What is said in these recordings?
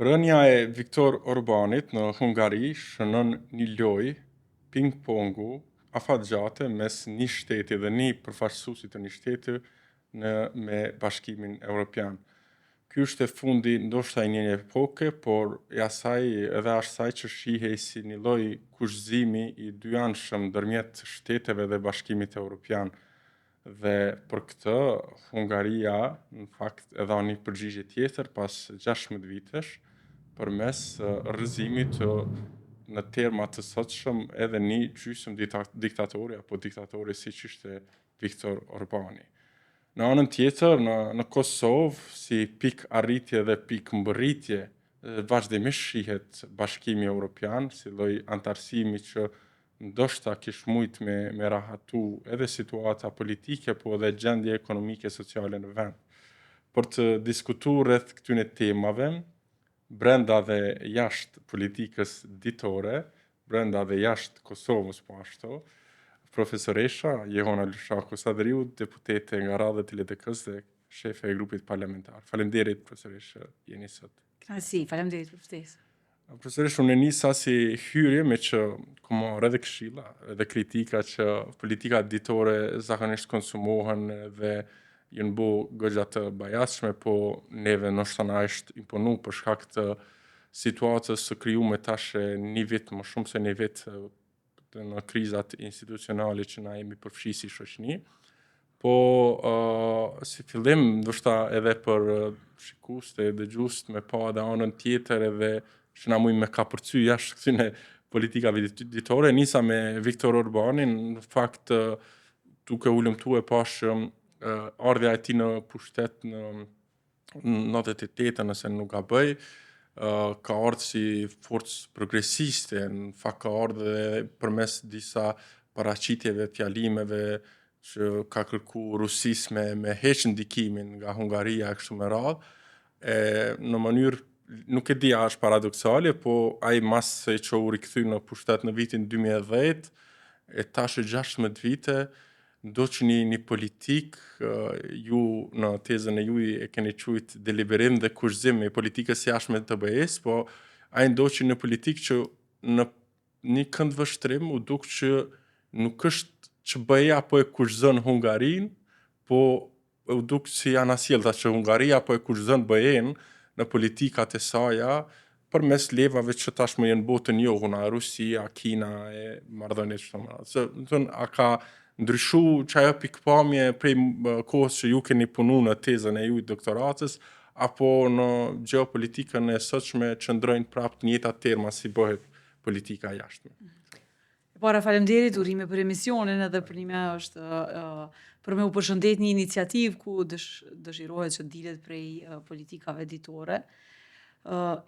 Rënja e Viktor Orbanit në Hungari shënon një lojë ping-pongu afatgjate mes një shteti dhe një përfaqësuesit të një shteti me Bashkimin Evropian. Ky është e fundi ndoshta i një epoke, por edhe asaj që shihej si një lloj kushëzimi i dyanshëm ndërmjet shteteve dhe Bashkimit Evropian. Dhe për këtë, Hungaria, në fakt, e dha një përgjigje tjetër pas 16 vitesh, përmes rrëzimit në terma të sotshëm edhe një gjysmë diktatori siç ishte Viktor Orbani. Në anën tjetër, në Kosovë, si pikë arritje dhe pikë mbërritje, vazhdimisht shihet Bashkimi Evropian, si lloj antarësimi që ndoshta kish mujt me rahatu edhe situata politike, po edhe gjendje ekonomike sociale në vend. Për të diskutuar rreth këtyre temave, brenda dhe jashtë politikës ditore, brenda dhe jashtë Kosovës po ashtu, profesoresha Jehona Lushaku Sadriu, deputete nga radhët e LDK-s dhe shefe e grupit parlamentar. Faleminderit, profesoresha, jeni sot. Kënaqësi, faleminderit për ftesë. Profesoresha, unë nisa si hyrje me që komor edhe këshilla, edhe kritika që politika ditore zakonisht konsumohen dhe jënë bo goxha të bajashme, po neve nështë na është imponu për shkak të situatës së krijuar tash një vit, më shumë se një vit në krizat institucionale që na jemi përfshi si shoqëni. Po si fillim, ndoshta edhe për shikues të dëgjues me pa edhe anën tjetër edhe që na mujnë me kapërcy jashtë këtyre politikave ditore, nisa me Viktor Orbanin, në fakt duke u lëmtuar pash ardhja e tij në pushtet në 98, nëse nuk gaboj, ka ardhur si forcë progresiste, në fakt ka ardhur edhe përmes disa paraqitjeve, fjalimeve që ka kërku Rusisë me heq ndikimin nga Hungaria e kështu me radhë, në mënyrë nuk e di a është paradoksale, po ai mas se që u rikthy në pushtet në vitin 2010, e tash 16 vite, do që një politik, ju në tezën e juaj e keni quajt deliberim dhe kushëzim e politikës jashtme të BE-s, po ai do që një politik që në një kënd vështrim u duk që nuk është që BE-ja po e kushëzon Hungarinë, po u duk që janë asjellta që Hungaria po e kushëzon BE-n në politikat e saja, përmes levave që tashmë janë botë njohuna, Rusia, Kina e marrëdhëniet kështu me radhë. A ka ndryshu që ajo pikpamje prej kohës që ju keni punu në tezën e juaj doktoratës, apo në geopolitikën e sotshme qëndrojnë prapë në njëjta terma si bëhet politika jashtme? Para faleminderit, urime për emisionin edhe për një është për me u përshëndet një iniciativë ku dëshirohet që dilet prej politikave ditore.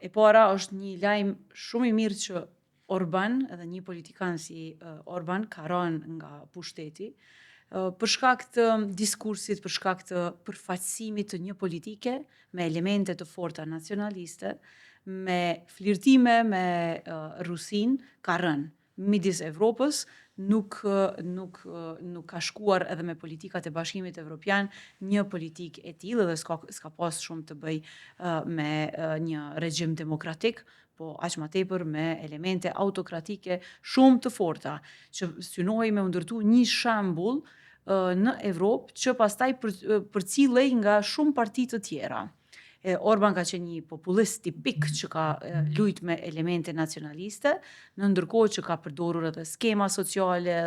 E para është një lajm shumë i mirë që Orban, edhe një politikan si Orban, ka rënë nga pushteti, për shkak të diskursit, për shkak të përfaqësimit të një politike me elemente të forta nacionaliste, me flirtime me Rusin, ka rënë midis Evropës, nuk ka shkuar edhe me politikat e Bashkimit Evropian një politik e tillë dhe s'ka pas shumë të bëj me një regjim demokratik, po aq më tepër me elemente autokratike shumë të forta, që synohej me u ndërtu një shembull në Evropë që pastaj përcillej nga shumë parti të tjera. Orban ka qenë një populist tipik që ka lujt me elemente nacionaliste, në ndërkohë që ka përdorur edhe skema sociale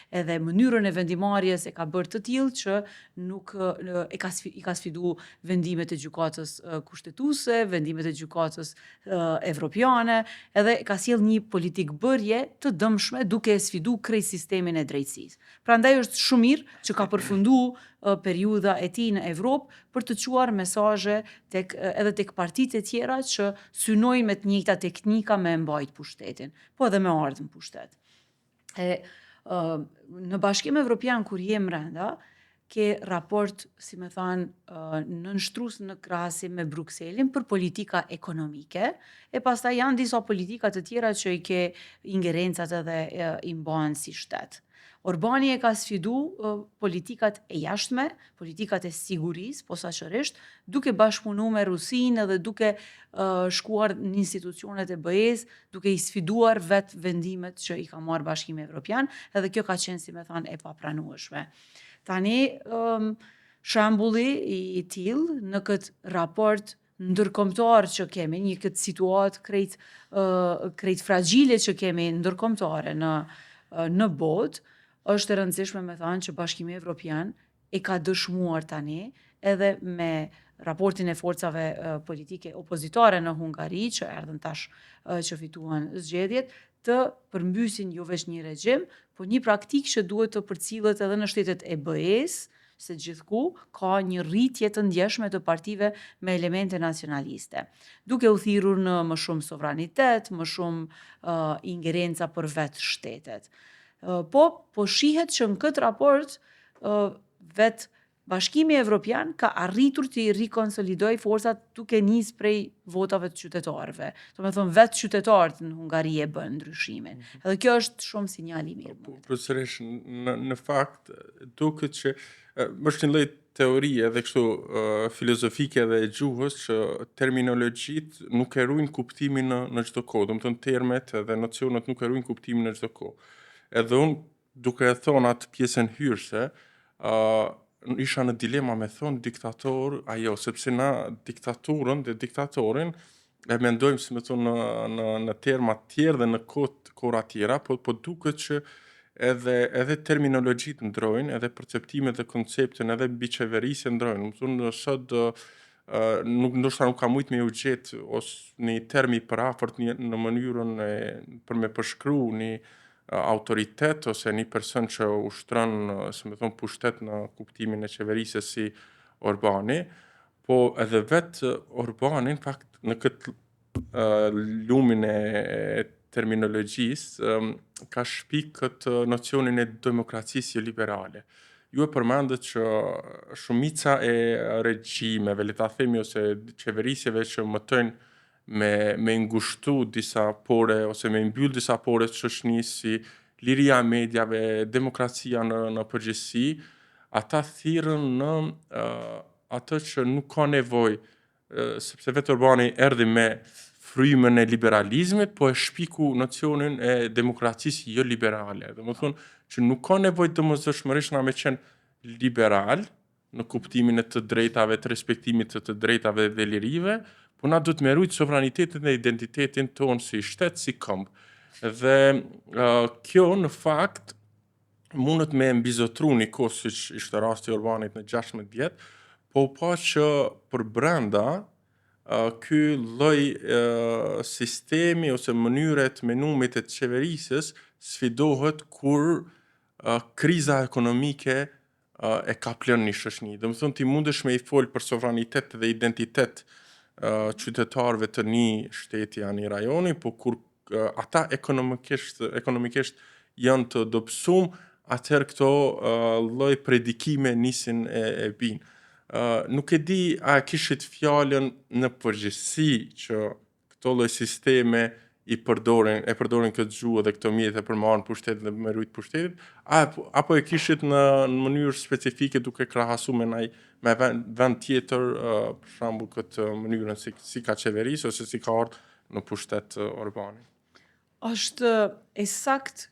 edhe mënyrën e vendimarrjes e ka bërë të tillë që nuk i ka sfidu vendimet e gjykatës kushtetuese, vendimet e gjykatës evropiane, edhe ka sjell një politikë bërje të dëmshme duke e sfidu krejt sistemin e drejtësisë. Prandaj është shumë mirë që ka përfunduar periudha e tij në Evropë për të çuar mesazhe edhe tek partitë e tjera që synojnë me të njëjta teknika me mbajt pushtetin, po edhe me ardhmë pushtet. Në Bashkim Evropian kur jem brenda, ke raport, si me thanë, nënshtrus në krahasim me Brukselin për politika ekonomike, e pastaj janë disa politika të tjera që i ke ingerencat edhe i mbahen si shtet. Orbani e ka sfidu politikat e jashtme, politikat e sigurisë, posaçërisht, duke bashkëpunu me Rusinë dhe duke shkuar në institucionet e BE-s, duke i sfiduar vetë vendimet që i ka marrë Bashkimi Evropian, edhe kjo ka qenë, si me thënë, e papranueshme. Tani, shembulli i tillë në këtë raport ndërkombëtar që kemi, një këtë situatë krejt fragjile që kemi ndërkombëtare në botë, është e rëndësishme me thënë që Bashkimi Evropian e ka dëshmuar tani edhe me raportin e forcave politike opozitare në Hungari, që erdhën tash që fituan zgjedhjet, të përmbysin jo veç një regjim, po një praktikë që duhet të përcillet edhe në shtetet e BE-s, se gjithku ka një rritje të ndjeshme të partive me elemente nacionaliste, duke u thirrur në më shumë sovranitet, më shumë ingerenca për vetë shtetet. Po shihet që në këtë raport vetë Bashkimi Evropian ka arritur të i rikonsolidoj forcat duke nisë prej votave të qytetarëve. Do me thonë vetë qytetarët në Hungari e bën ndryshimin. Edhe kjo është shumë sinjal i mirë. Përsërish, në fakt, duket që është një lloj teorie dhe kështu filozofike dhe e gjuhës që terminologjitë nuk e ruajnë kuptimin në çdo kohë. Do të thonë termet dhe nocionet nuk e ruajnë kuptimin në çdo kohë. Edhe unë, duke e thonë atë pjesën hyrëse, isha në dilema me thonë diktator, sepse na diktaturën dhe diktatorin e mendojmë, si me thonë, në terma tjerë dhe në kohra tjera, po duket që edhe terminologjitë ndrojnë, edhe perceptimet dhe konceptin, edhe biçeverisje ndrojnë. Më thonë, sot ndoshta nuk ka mujt me u gjetë ose një termi për afërt në mënyrën për me përshkru një autoritet ose një person që ushtron, si me thonë, pushtet në kuptimin e qeverisë si Orbani, po edhe vetë Orbani, në fakt, në këtë lumin e terminologjisë, ka shpik këtë nocionin e demokracisë liberale. Ju e përmendët që shumica e regjimeve, le ta themi, ose qeverisjeve që mëtojnë me ngushtu disa pore ose me mbyll disa pore të shoqënisë si liria e mediave, demokracia në përgjithësi, ata thirrën në atë që nuk ka nevojë, sepse vetë Orbani erdhi me frymën e liberalizmit, po e shpiku nocionin e demokracisë jo liberale. Dhe më thonë që nuk ka nevojë domosdoshmërisht na me qenë liberal në kuptimin e të drejtave, të respektimit të drejtave dhe lirive, po na duhet me rujt sovranitetin dhe identitetin tonë si shtet, si këmbë. Dhe kjo në fakt mundet me mbizotru një kohë siç ishte rasti Orbanit në 16 vjet, po pa që për brenda ky lloj sistemi ose mënyret menumit e qeverisës sfidohet kur kriza ekonomike e ka plën një shoqëni. Do të thonë ti mundesh me i fol për sovranitet dhe identitet qytetarëve të një shteti a një rajoni, po kur ata ekonomikisht janë të dobësum, atëherë këto lloj predikime nisin e binë. Nuk e di a kishit fjalën në përgjithësi që këto lloj sisteme e përdorin këtë gjuhë dhe këto mjete për marrën pushtetin dhe me rujt pushtetit, apo e kishit në mënyrë specifike duke krahasuar me vend tjetër, për shembull këtë mënyrën si ka qeverisë ose si ka ardhur në pushtet Orbani. Është e saktë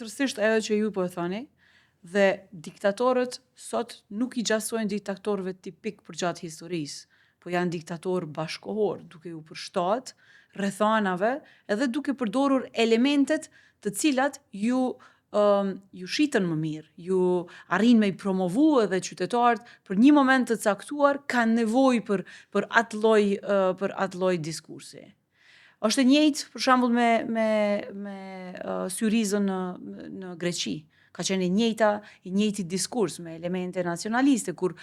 tërësisht ajo që ju po e thoni, dhe diktatorët sot nuk i gjasojnë diktatorëve tipik për gjatë historisë, po janë diktatorë bashkohor, duke u përshtat rrethanave edhe duke përdorur elementet të cilat ju shitën më mirë, ju arrin me i promovu edhe qytetarët për një moment të caktuar kanë nevojë për atë lloj diskursi. Është e njëjtë për shembull me Syrizën në Greqi. Ka qenë i njëjti diskurs me elemente nacionaliste, kur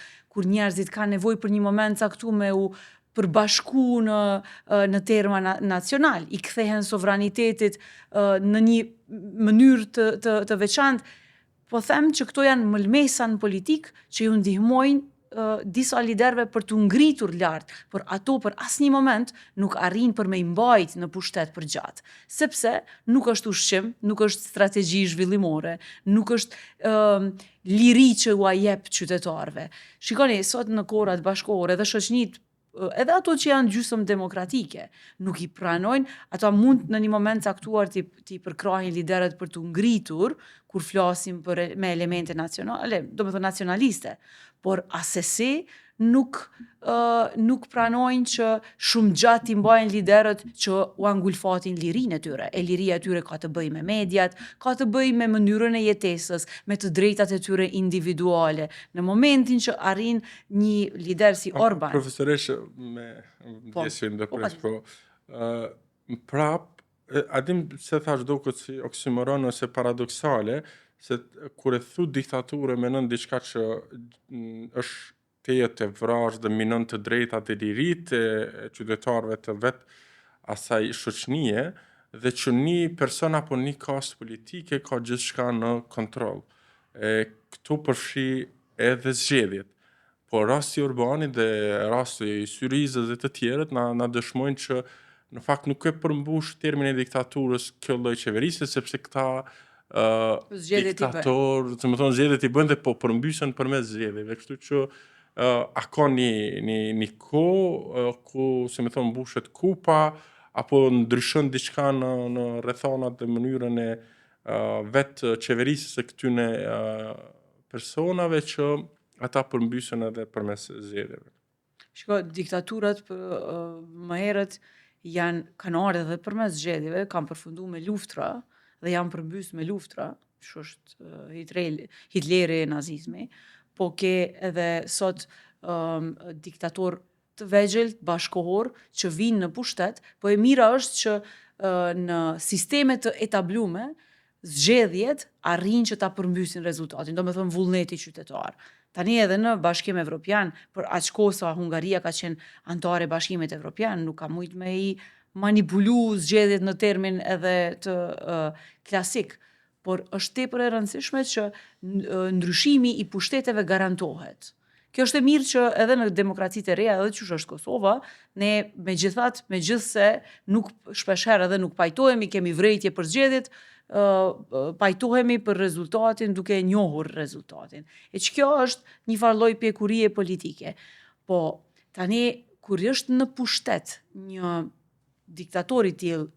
njerëzit kanë nevojë për një moment caktuar me u përbashku në terma nacional, i kthehen sovranitetit në një mënyrë të veçantë. Po them që këto janë mëlmesa në politikë që ju ndihmojnë disa liderëve për të ngritur lart, por ato për asnjë moment nuk arrin për me i mbajt në pushtet për gjatë, sepse nuk është ushqim, nuk është strategji zhvillimore, nuk është liri që u jep qytetarëve. Shikoni, sot në kohrat bashkëkohore dhe shoqënitë, edhe ato që janë gjysmë demokratike, nuk i pranojnë, ata mund në një moment caktuar t'i përkrahin liderët për t'u ngritur, kur flasim me elemente nacionale, do me thënë nacionaliste, por asesi nuk pranojnë që shumë gjatë t'i mbajnë liderët që u angulfatin lirinë e tyre. E liria e tyre ka të bëjë me mediat, ka të bëjë me mënyrën e jetesës, me të drejtat e tyre individuale. Në momentin që arrin një lider si Orban. Profesoresh, me ndjesim dhe pres, prap, adim se thash do këtë si oksimoron ose paradoksale, se kur e thu diktaturë menon diçka që është tejet e vrasë dhe minon të drejtat e liritë e qytetarëve të vetë asaj shoqënie, dhe që një person apo një kast politike ka gjithçka në kontroll. Këtu përfshi edhe zgjedhjet. Po rasti Orbanit dhe rasti Syrizës dhe të tjerët na dëshmojnë që në fakt nuk e përmbush termin e diktaturës kjo lloj qeverisje, sepse këta diktatorë, të më thonë zgjedhjet i bëjnë dhe po përmbysen përmes zgjedhjeve, kështu që a ka një kohë ku, se më thonë, mbushet kupa, apo ndryshon diçka në rrethonat dhe mënyrën e vetë qeverisjes së këtyne personave që ata përmbysen edhe përmes zgjedhjeve. Shiko, diktaturat më herët kanë ardhur edhe përmes zgjedhjeve, kanë përfunduar me luftra dhe janë përmbys me luftra, që është Hitleri e nazizmi, po ke edhe sot diktator të vegjël, bashkohor, që vinë në pushtet, po e mira është që në sisteme të etablume, zgjedhjet arrin që ta përmbysin rezultatin, do me thënë vullneti qytetar. Tani edhe në Bashkim Evropian, për aq kohë sa Hungaria ka qenë antare Bashkimit Evropian, nuk ka mujt me i manipulu zgjedhjet në termin edhe të klasik, por është tepër e rëndësishme që ndryshimi i pushteteve garantohet. Kjo është e mirë që edhe në demokracitë e reja, edhe qysh është Kosova, ne megjithse nuk shpeshherë edhe nuk pajtohemi, kemi vrejtje për zgjedhjet, pajtohemi për rezultatin duke njohur rezultatin. E që kjo është një farloj pjekurie politike. Po, tani, kur është në pushtet një diktatori tillë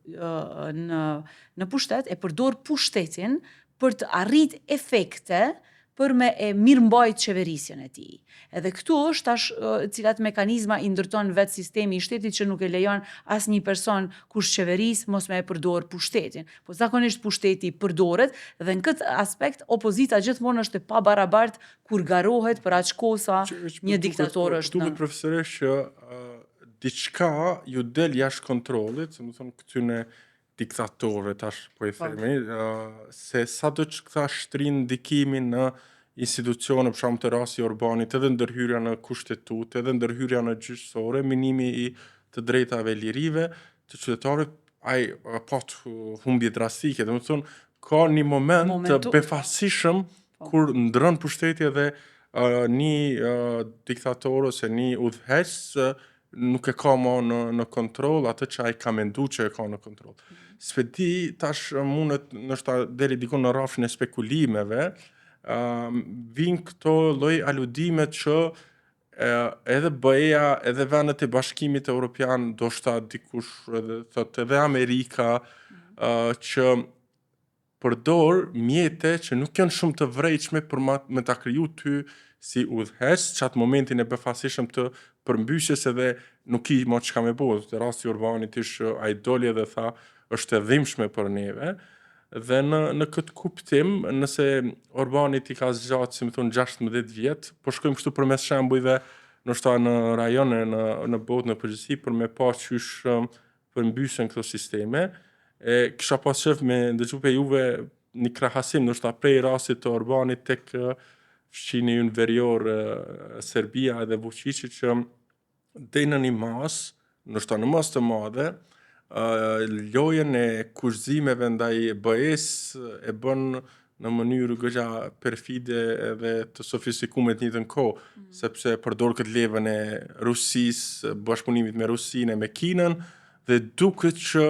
në pushtet, e përdor pushtetin për të arrit efekte për me e mirëmbajt qeverisjen e tij. Edhe këtu është tash cilat mekanizma i ndërton vetë sistemi i shtetit që nuk e lejon asnjë person kush qeveris mos me e përdor pushtetin. Po zakonisht pushteti përdoret dhe në këtë aspekt opozita gjithmonë është e pabarabartë kur garohet për aq kohë sa një diktator është. Duket profesoresh që diçka ju del jashtë kontrollit, se më thonë këtyne diktatorëve tash po i themi, se sado që këta shtrin ndikimin në institucione, për shembull të rasti Orbanit, edhe ndërhyrja në kushtetutë, edhe ndërhyrja në gjyqësore, minimi i të drejtave lirive të qytetarëve, ai pat humbje drastike. Do të thonë ka një moment të befasishëm kur ndron pushteti dhe një diktator ose një udhëheqës nuk e ka më në kontroll atë që ai ka mendu që e ka në kontroll. S'pedi tash mundet nështë deri dikun në rrafshin e spekulimeve, vinë këto lloj aludimet që edhe BE-ja, edhe vendet e Bashkimit Evropian, do shta dikush edhe Amerika, që përdor mjete që nuk janë shumë të vrejshme për me ta kriju ty si udhëheqës, që atë momentin e befasishëm të përmbysjes edhe nuk i mo që ka me bodhë. Të rasti Urbanit ishë a i doli edhe tha është e dhimbshme për neve. Dhe në këtë kuptim, nëse Urbanit i ka zgjatë, si më thunë, 16 vjetë, po shkojmë kështu përmes shembujve nështë në rajone, në botë, në përgjithësi, për me pa qysh përmbysen këto sisteme. Kisha pas shef me ndëgju pe juve një krahasim, nështë prej rastit të Urbanit tek fshini unë verior Serbia edhe Vučići që dhe në një mas, nështë në mas të madhe, lojën e kushzimeve ndaj BE-s e bën në mënyrë goxha perfide edhe të sofistikuar të njëjtën kohë, sepse përdor këtë levën e Rusisë, bashkëpunimit me Rusinë e me Kinën, dhe duket që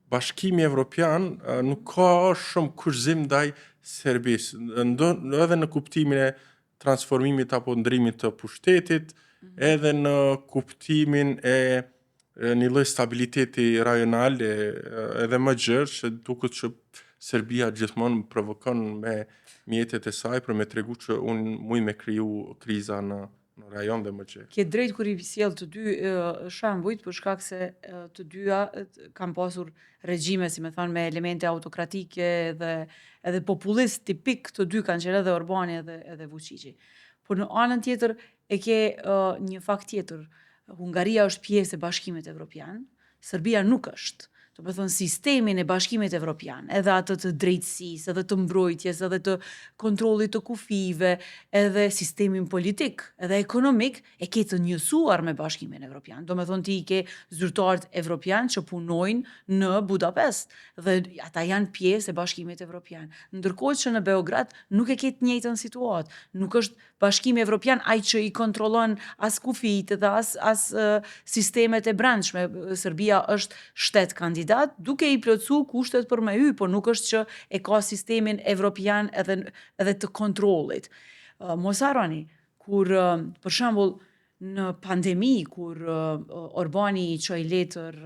Bashkimi Evropian nuk ka shumë kushzim ndaj Serbisë, edhe në kuptimin e transformimit apo ndrimit të pushtetit, edhe në kuptimin e një lloj stabiliteti rajonal edhe më gjerë, që duket që Serbia gjithmonë provokon me mjetet e saj për me tregu që unë muj me kriju kriza në rajon dhe më gjerë. Ke drejt kur i sjell të dy shembujt për shkak se të dyja kanë pasur regjime, si me thënë, me elemente autokratike dhe edhe populist tipik, të dy kanë qenë edhe Orbani edhe Vučići. Por në anën tjetër e ke një fakt tjetër. Hungaria është pjesë e Bashkimit Evropian, Serbia nuk është. Do të thënë, sistemin e Bashkimit Evropian, edhe atë të drejtësisë, edhe të mbrojtjes, edhe të kontrollit të kufive, edhe sistemin politik, edhe ekonomik, e ke të njësuar me Bashkimin Evropian. Do të thënë, ti i ke zyrtarët evropian që punojnë në Budapest, dhe ata janë pjesë e Bashkimit Evropian. Ndërkohë që në Beograd nuk e ke të njëjtën situatë. Nuk është Bashkimi Evropian ai që i kontrollon as kufijtë dhe as sistemet e brendshme. Serbia është shtet kandidat, duke i plotsu kushtet për me hy, por nuk është që e ka sistemin evropian edhe të kontrollit. Mos harroni, kur për shembull në pandemi, kur Orbani i çoi letër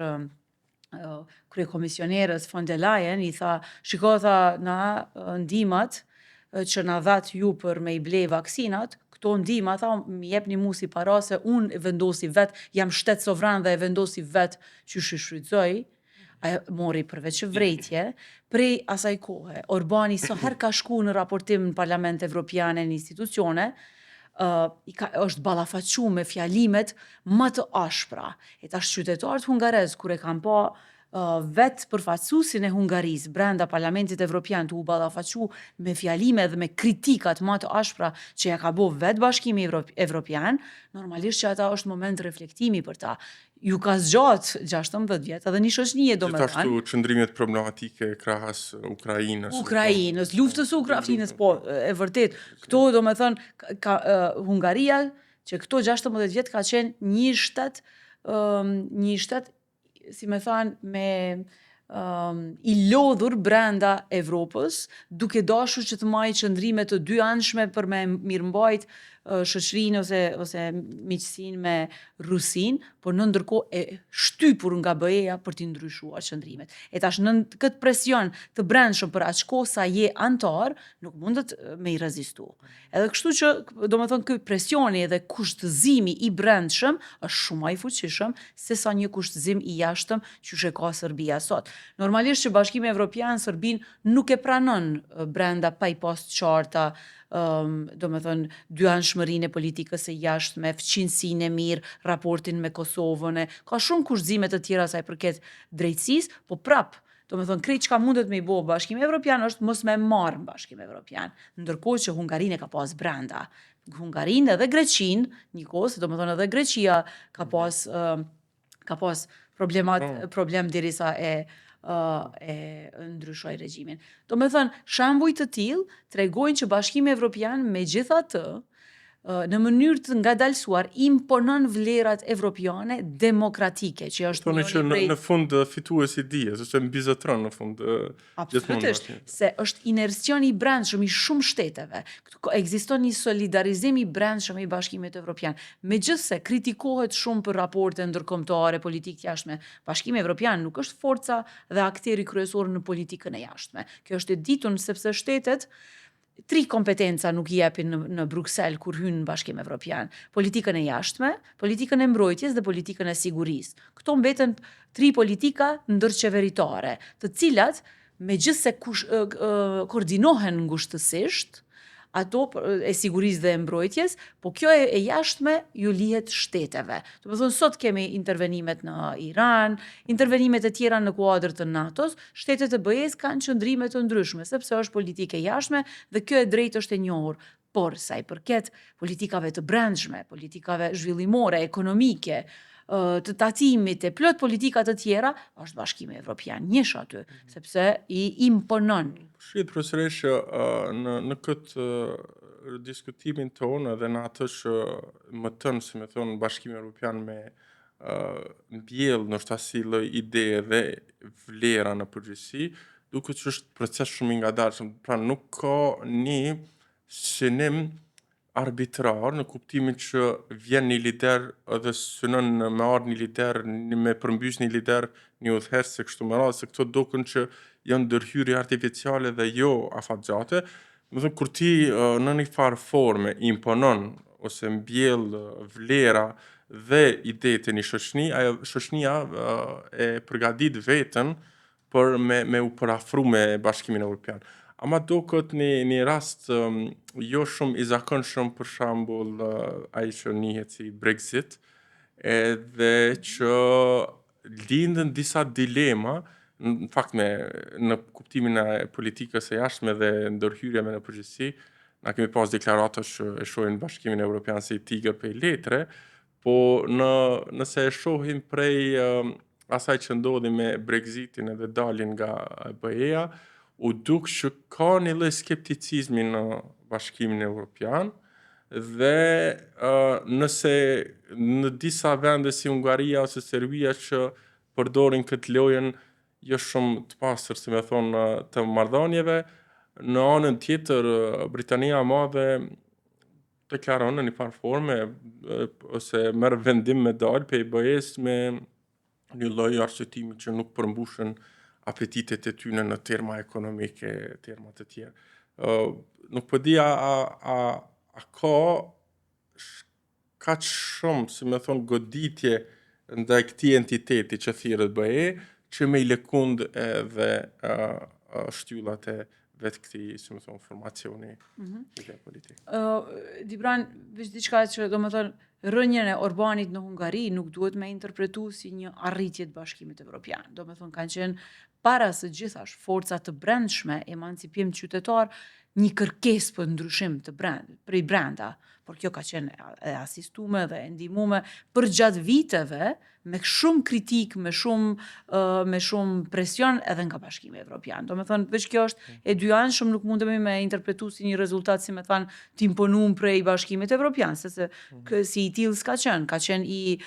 kryekomisionerës von der Leyen, i tha, shiko, tha, na ndihmat që na dhat ju për me i ble vaksinat, këto ndihma, tha, më jepni mu si para se unë vendosi vet, jam shtet sovran dhe e vendosi vet që shfrytëzoj. Ai mori përveç vrejtje, prej asaj kohe. Orbani sa herë ka shku në raportim në Parlament Evropian e në institucione, është ballafaqu me fjalimet më të ashpra. E tash qytetarët hungarez, kur e kanë pa vetë përfaqësuesin e Hungarisë brenda Parlamentit Evropian të u ballafaqu me fjalime dhe me kritikat më të ashpra që ja ka bo vetë Bashkimi Evropian, normalisht që ata është moment reflektimi për ta. Ju ka zgjat 16 vjet, edhe një shoqënie domethënë. Gjithashtu qëndrimet problematike krahas Ukrainës, luftës së Ukrainës, po, e vërtet. Këto domethënë Hungaria që këto 16 vjet ka qenë një shtet si me thanë, i lodhur brenda Evropës, duke dashur që të marrë qëndrime të dy anshme për me mirëmbajt shoqërinë ose miqësinë me Rusinë, por në ndërkohë e shtypur nga BE-ja për t'i ndryshuar qëndrimet. E tash në këtë presion të brendshëm për aq kohë sa je antar, nuk mundet me i rezistu. Edhe kështu që, domethënë, ky presioni dhe kushtëzimi i brendshëm është shumë më i fuqishëm se sa një kushtëzim i jashtëm që e ka Serbia sot. Normalisht që Bashkimi Evropian Serbinë nuk e pranon brenda pa i pas qarta, domethënë dyanshmërinë e politikës së jashtme, fqinësinë e mirë, raportin me Kosovën, ka shumë kushtëzime të tjera sa i përket drejtësisë, po prap, domethënë krejt çka mundet me i bë Bashkimi Evropian është mos me marrë Bashkimi Evropian, ndërkohë që Hungarinë ka pas brenda. Hungarinë edhe Greqinë, njëkohës, domethënë edhe Greqia ka pas problem derisa e ndryshoj regjimin. Do me thënë, shembuj të tillë tregojnë që Bashkimi Evropian megjithatë në mënyrë të ngadalësuar imponon vlerat evropiane demokratike, që është njëri që në fund fituesi dijes, ose mbizotron në fund absolutisht, se është inercion i brendshëm i shumë shteteve. Ekziston një solidarizim i brendshëm i Bashkimit Evropian. Megjithse kritikohet shumë për raporte ndërkombëtare, politikë jashtme, Bashkimi Evropian nuk është forca dhe akteri kryesor në politikën e jashtme. Kjo është e ditur sepse shtetet 3 kompetenca nuk i japin në Bruksel kur hyn në Bashkim Evropian. Politikën e jashtme, politikën e mbrojtjes dhe politikën e sigurisë. Këto mbeten 3 politika ndërqeveritare, të cilat megjithse koordinohen ngushtësisht, ato e sigurisë dhe e mbrojtjes, po kjo e jashtme ju lihet shteteve. Do të thonë, sot kemi intervenimet në Iran, intervenimet e tjera në kuadër të NATO-s, shtetet e BE-s kanë qëndrime të ndryshme, sepse është politike jashtme dhe kjo e drejtë është e njohur. Por sa i përket politikave të brendshme, politikave zhvillimore, ekonomike, të tatimit e plot politika të tjera, është Bashkimi Evropian njësh aty, sepse i imponon. Shqiet profesoresh në këtë diskutimin tonë edhe në atë që më tënë, si me thonë, Bashkimi Evropian me mbjell ndoshta si lloj ide dhe vlera në përgjithësi, duket që është proces shumë i ngadalshëm. Pra nuk ka një synim arbitrar në kuptimin që vjen një lider edhe synon me ardhë një lider, me përmbys një lider, një udhëheqës se kështu me radhë, se këto duken që janë ndërhyrje artificiale dhe jo afatgjate. Do të kur ti në një farë forme imponon ose mbjell vlera dhe ide të një shoqëni, ajo shoqënia e përgadit veten për me u parafru me Bashkimin Evropian. Ama duket një rast jo shumë i zakonshëm, për shembull ai që njihet si Brexit, edhe që lindën disa dilema, në fakt në kuptimin e politikës së jashtme dhe ndërhyrjeve në përgjithësi, na kemi pas deklarata që e shohin Bashkimin Evropian si tigër prej letre, po nëse e shohim prej asaj që ndodhi me Brexitin edhe daljen nga BE-ja, u duk që ka një lloj skepticizmi në Bashkimin Evropian dhe nëse në disa vende si Hungaria ose Serbia që përdorin këtë lojën jo shumë të pastër, si me thonë, të marrëdhënieve, në anën tjetër Britania e Madhe deklaron në një farë forme ose merr vendim me dalë prej BE-s me një lloj arsyetimi që nuk përmbushen apetitet e tyre në terma ekonomike, terma të tjerë. Nuk po di a ka kaq shumë, si me thonë, goditje ndaj këtij entiteti që thirret BE, që me i lëkund edhe shtyllat e vetë këtij, si me thonë, formacioni politikë. Dibran, veç diçka që do më thonë, rënjën e Orbanit në Hungari nuk duhet me interpretu si një arritje të Bashkimit Evropian. Do me thonë, kanë qenë para së gjithash forca të brendshme, emancipim qytetar, një kërkesë për ndryshim të prej brenda, por kjo ka qenë e asistume dhe e ndihmume për gjatë viteve, me shumë kritik, me shumë presion edhe nga Bashkimi Evropian. Do me thonë, veç kjo është e dyanshëm, nuk mundemi me interpretu si një rezultat, si me thonë, t'imponum prej Bashkimit Evropian, se si i tillë s'ka qenë i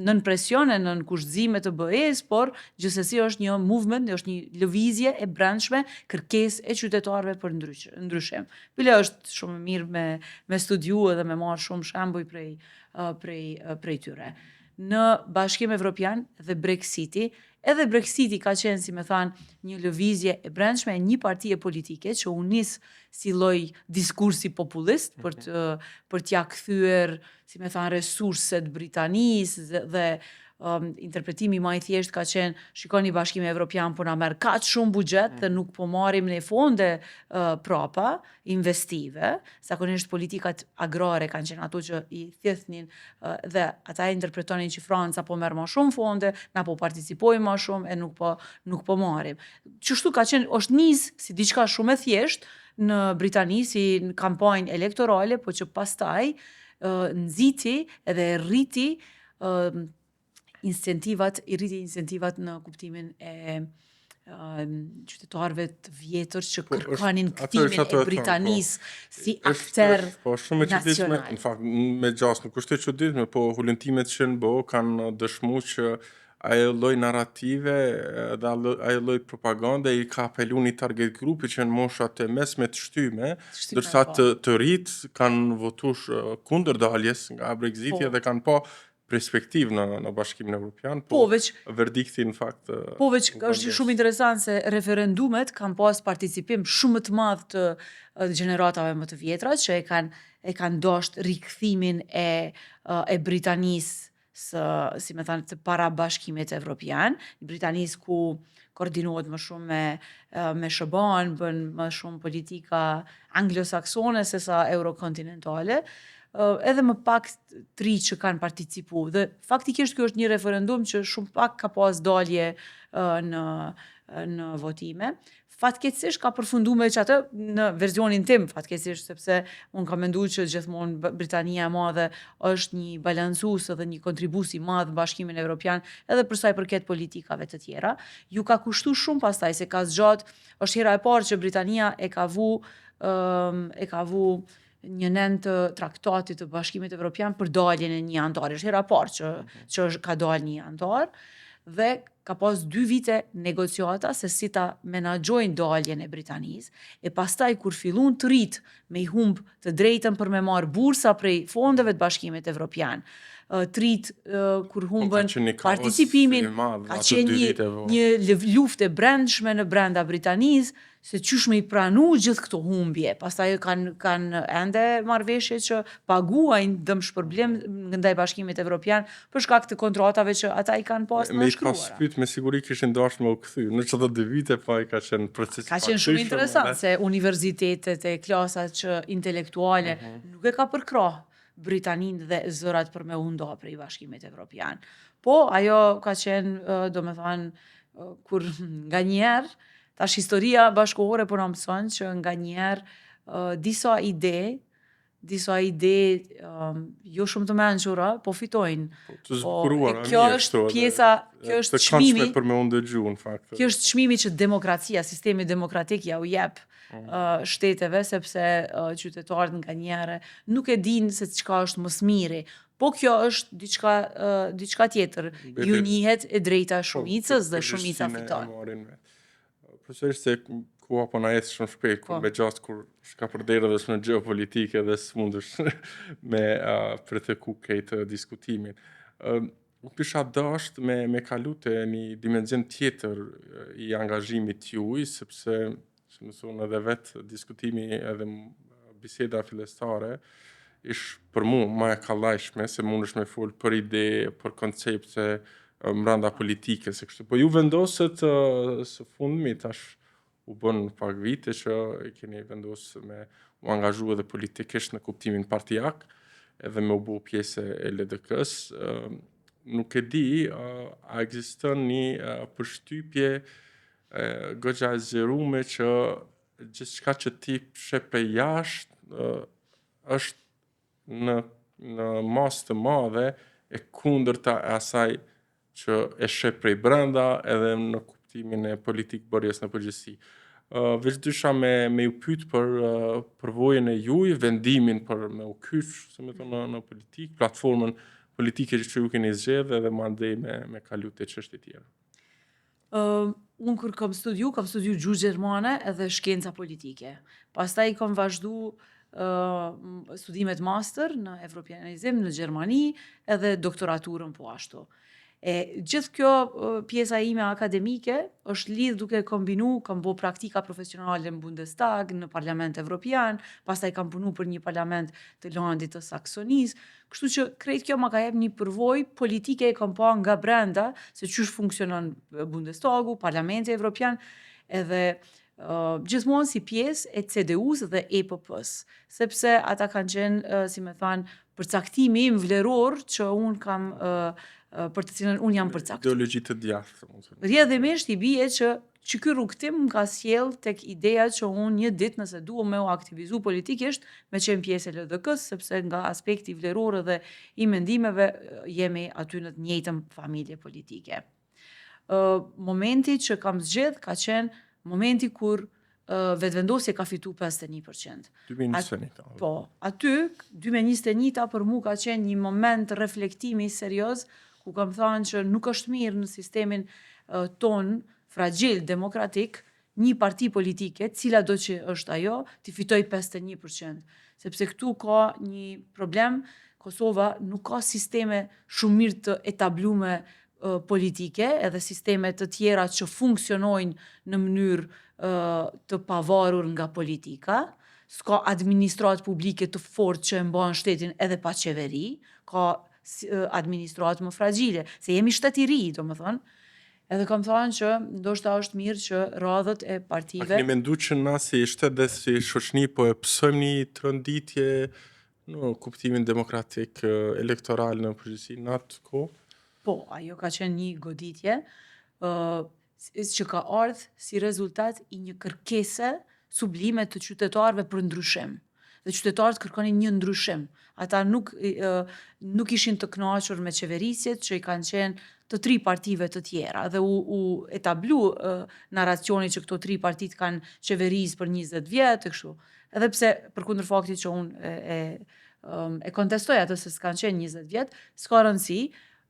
nën presione, nën kushtëzime të BE-s, por gjithsesi është një movement, është një lëvizje e brendshme, kërkesë e qytetarëve për ndryshim. Bile është shumë mirë me studiu edhe me marrë shumë shembuj prej tyre. Në Bashkim Evropian dhe Brexiti, edhe Brexiti ka qenë, si me thanë, një lëvizje e brendshme e një partije politike që u nis si lloj diskursi populist për t'ja kthyer, si me thanë, resurset Britanisë dhe interpretimi më i thjesht ka qenë, shikoni Bashkimi Evropian po na merr kaq shumë buxhet dhe nuk po marrim në fonde prapa investive, zakonisht politikat agrare kanë qenë ato që i thithnin dhe ata interpretonin që Franca po merr më shumë fonde, na po participojmë më shumë e nuk po marrim. Qështu ka qenë, është nis si diçka shumë e thjesht në Britani si në kampanjë elektorale, po që pastaj nxiti edhe rriti incentivat në kuptimin e qytetarëve të vjetër që kërkonin ktimin e Britanisë si akter nacional. Në fakt, me gjas nuk është e çuditshme, po hulumtimet që në bëu kanë dëshmuar që ajo lloj narrative dhe ajo lloj propagande i ka apelu një target grupi që në moshat e mesme të shtyme, ndërsa të rit kanë votuar kundër daljes nga Brexiti dhe kanë pa perspektivë në Bashkimin Evropian, po verdikti në fakt. Po veç është shumë interesant se referendumet kanë pas participim shumë të madh të gjeneratave më të vjetra që e kanë dashur rikthimin e Britanisë si me thënë, të para Bashkimit Evropian, Britanisë ku koordinohet më shumë me SHBA-n, bën më shumë politika anglosaksone se sa eurokontinentale, edhe më pak të ri që kanë participu. Dhe faktikisht kjo është një referendum që shumë pak ka pas dalje në votime. fatkeqësisht ka përfunduar me që atë në versionin tim, fatkeqësisht, sepse unë kam menduar që gjithmonë Britania e Madhe është një balancues dhe një kontribues i madh në Bashkimin Evropian, edhe për sa i përket politikave të tjera. Ju ka kushtuar shumë pastaj se ka zgjat, është hera e parë që Britania e ka vu një nen të traktatit të Bashkimit Evropian për daljen e një antari. Është hera e parë që ka dalë një antar dhe ka pas 2 vite negociata se si ta menaxhojnë daljen e Britanisë, e pastaj kur fillun të rrit me i humb të drejtën për me marrë bursa prej fondeve të Bashkimit Evropian, të rrit kur humbën participimin, ka qenë një luftë e brendshme në brenda Britanisë, se qysh me i pranu gjithë këto humbje. Pastaj kanë ende marrëveshje që paguajnë dëmshpërblim ndaj Bashkimit Evropian për shkak të kontratave që ata i kanë pas Me i ka spyt, me siguri kishin dashur me u kthy. Në çdo 2 vite pa i ka qenë proces. Ka qenë shumë interesant se universitetet e klasat që intelektuale nuk e ka përkrah Britaninë dhe zërat për me u nda prej Bashkimit Evropian. Po ajo ka qenë, domethënë, kur nganjëherë tash historia bashkëkohore po na mëson që nganjëherë disa ide jo shumë të mençura, po fitojnë. Të zbukuruara. Kjo është pjesa, kjo është çmimi për me u ndëgju në fakt. Kjo është çmimi që demokracia, sistemi demokratik ja u jep shteteve, sepse qytetarët nganjëherë nuk e dinë se çka është më smiri. Po kjo është diçka tjetër. Ju njihet e drejta e shumicës dhe shumica fiton. Përsërisht se koha po na ecë shumë shpejt, kur me gjatë kur shka përderi dhe në geopolitike dhe s'mundesh me përtheku këtë diskutimin. Unë kisha dasht me kalu të një dimenzion tjetër i angazhimit juaj, sepse që më thonë edhe vetë diskutimi edhe biseda fillestare ish për mu ma e kallajshme, se mundesh me fol për ide, për koncepte, mbranda politike, se kështu. Po ju vendosët së fundmi, tash u bën pak vite që e keni vendosë me u angazhu edhe politikisht në kuptimin partijak, edhe me u bu pjesë e LDK-s. Nuk e di, a ekziston një përshtypje goxha e zgjerume që gjithçka që ti sheh prej jashtë është në masë të madhe e kundërta e asaj që e sheh prej brenda edhe në kuptimin e politikë bërjes në përgjithësi. Veç dysha me ju pyet për përvojën e juaj, vendimin për me u kyç, se me thonë në politikë, platformën politike që ju keni zgjedhë edhe mandej me kalu te çështje tjera. Unë kur kam studiu gjuhë gjermane edhe shkenca politike. Pastaj kam vazhdu studimet master në evropianizim në Gjermani edhe doktoraturën po ashtu. Gjithë kjo pjesa ime akademike është lidh duke kombinu, kam bo praktika profesionale në Bundestag, në Parlament Evropian, pastaj kam punu për një parlament të landit të Saksonisë, kështu që krejt kjo ma ka jep një përvojë politike e kam pa nga brenda, se qysh funksionon Bundestagu, Parlamenti Evropian, edhe gjithmonë si pjesë e CDU-s dhe EPP-s, sepse ata kanë qenë, si me thanë, përcaktimi im vleror që unë kam për të cilën unë jam përcaktuar. Ideologji të djathtë. Rrjedhimisht i bie që ky rrugtim më ka sjell tek ideja që unë një ditë nëse dua me u aktivizu politikisht, me qenë pjesë e LDK-s, sepse nga aspekti vleror dhe i mendimeve jemi aty në të njëjtën familje politike. Momenti që kam zgjedh ka qenë momenti kur vetëvendosja ka fitu 51%. 2021. Po, aty 2021 për mu ka qenë një moment reflektimi serioz, ku kam thënë që nuk është mirë në sistemin ton fragjil demokratik, një parti politike, cila do që është ajo, t'i fitoj 51%. Sepse këtu ka një problem, Kosova nuk ka sisteme shumë mirë të etablume politike, edhe sisteme të tjera që funksionojnë në mënyrë të pavarur nga politika, s'ka administratë publike të fortë që e mban shtetin edhe pa qeveri, ka administratë më fragjile, se jemi shtet i ri, domethënë. Edhe kam thënë që ndoshta është mirë që radhët e partive. A keni menduar që na si shtet dhe si shoqëni po e pësojmë një tronditje në kuptimin demokratik elektoral në përgjithësi në atë kohë? Po, ajo ka qenë një goditje. që ka ardhur si rezultat i një kërkese sublime të qytetarëve për ndryshim. Dhe qytetarët kërkonin një ndryshim. Ata nuk ishin të kënaqur me qeverisjet që i kanë qenë të 3 partive të tjera dhe u etablu narracioni që këto 3 partit kanë qeverisë për 20 vjet e kështu. Edhe pse përkundër faktit që unë e kontestoj atë se s'kanë qenë 20 vjet, s'ka rëndësi,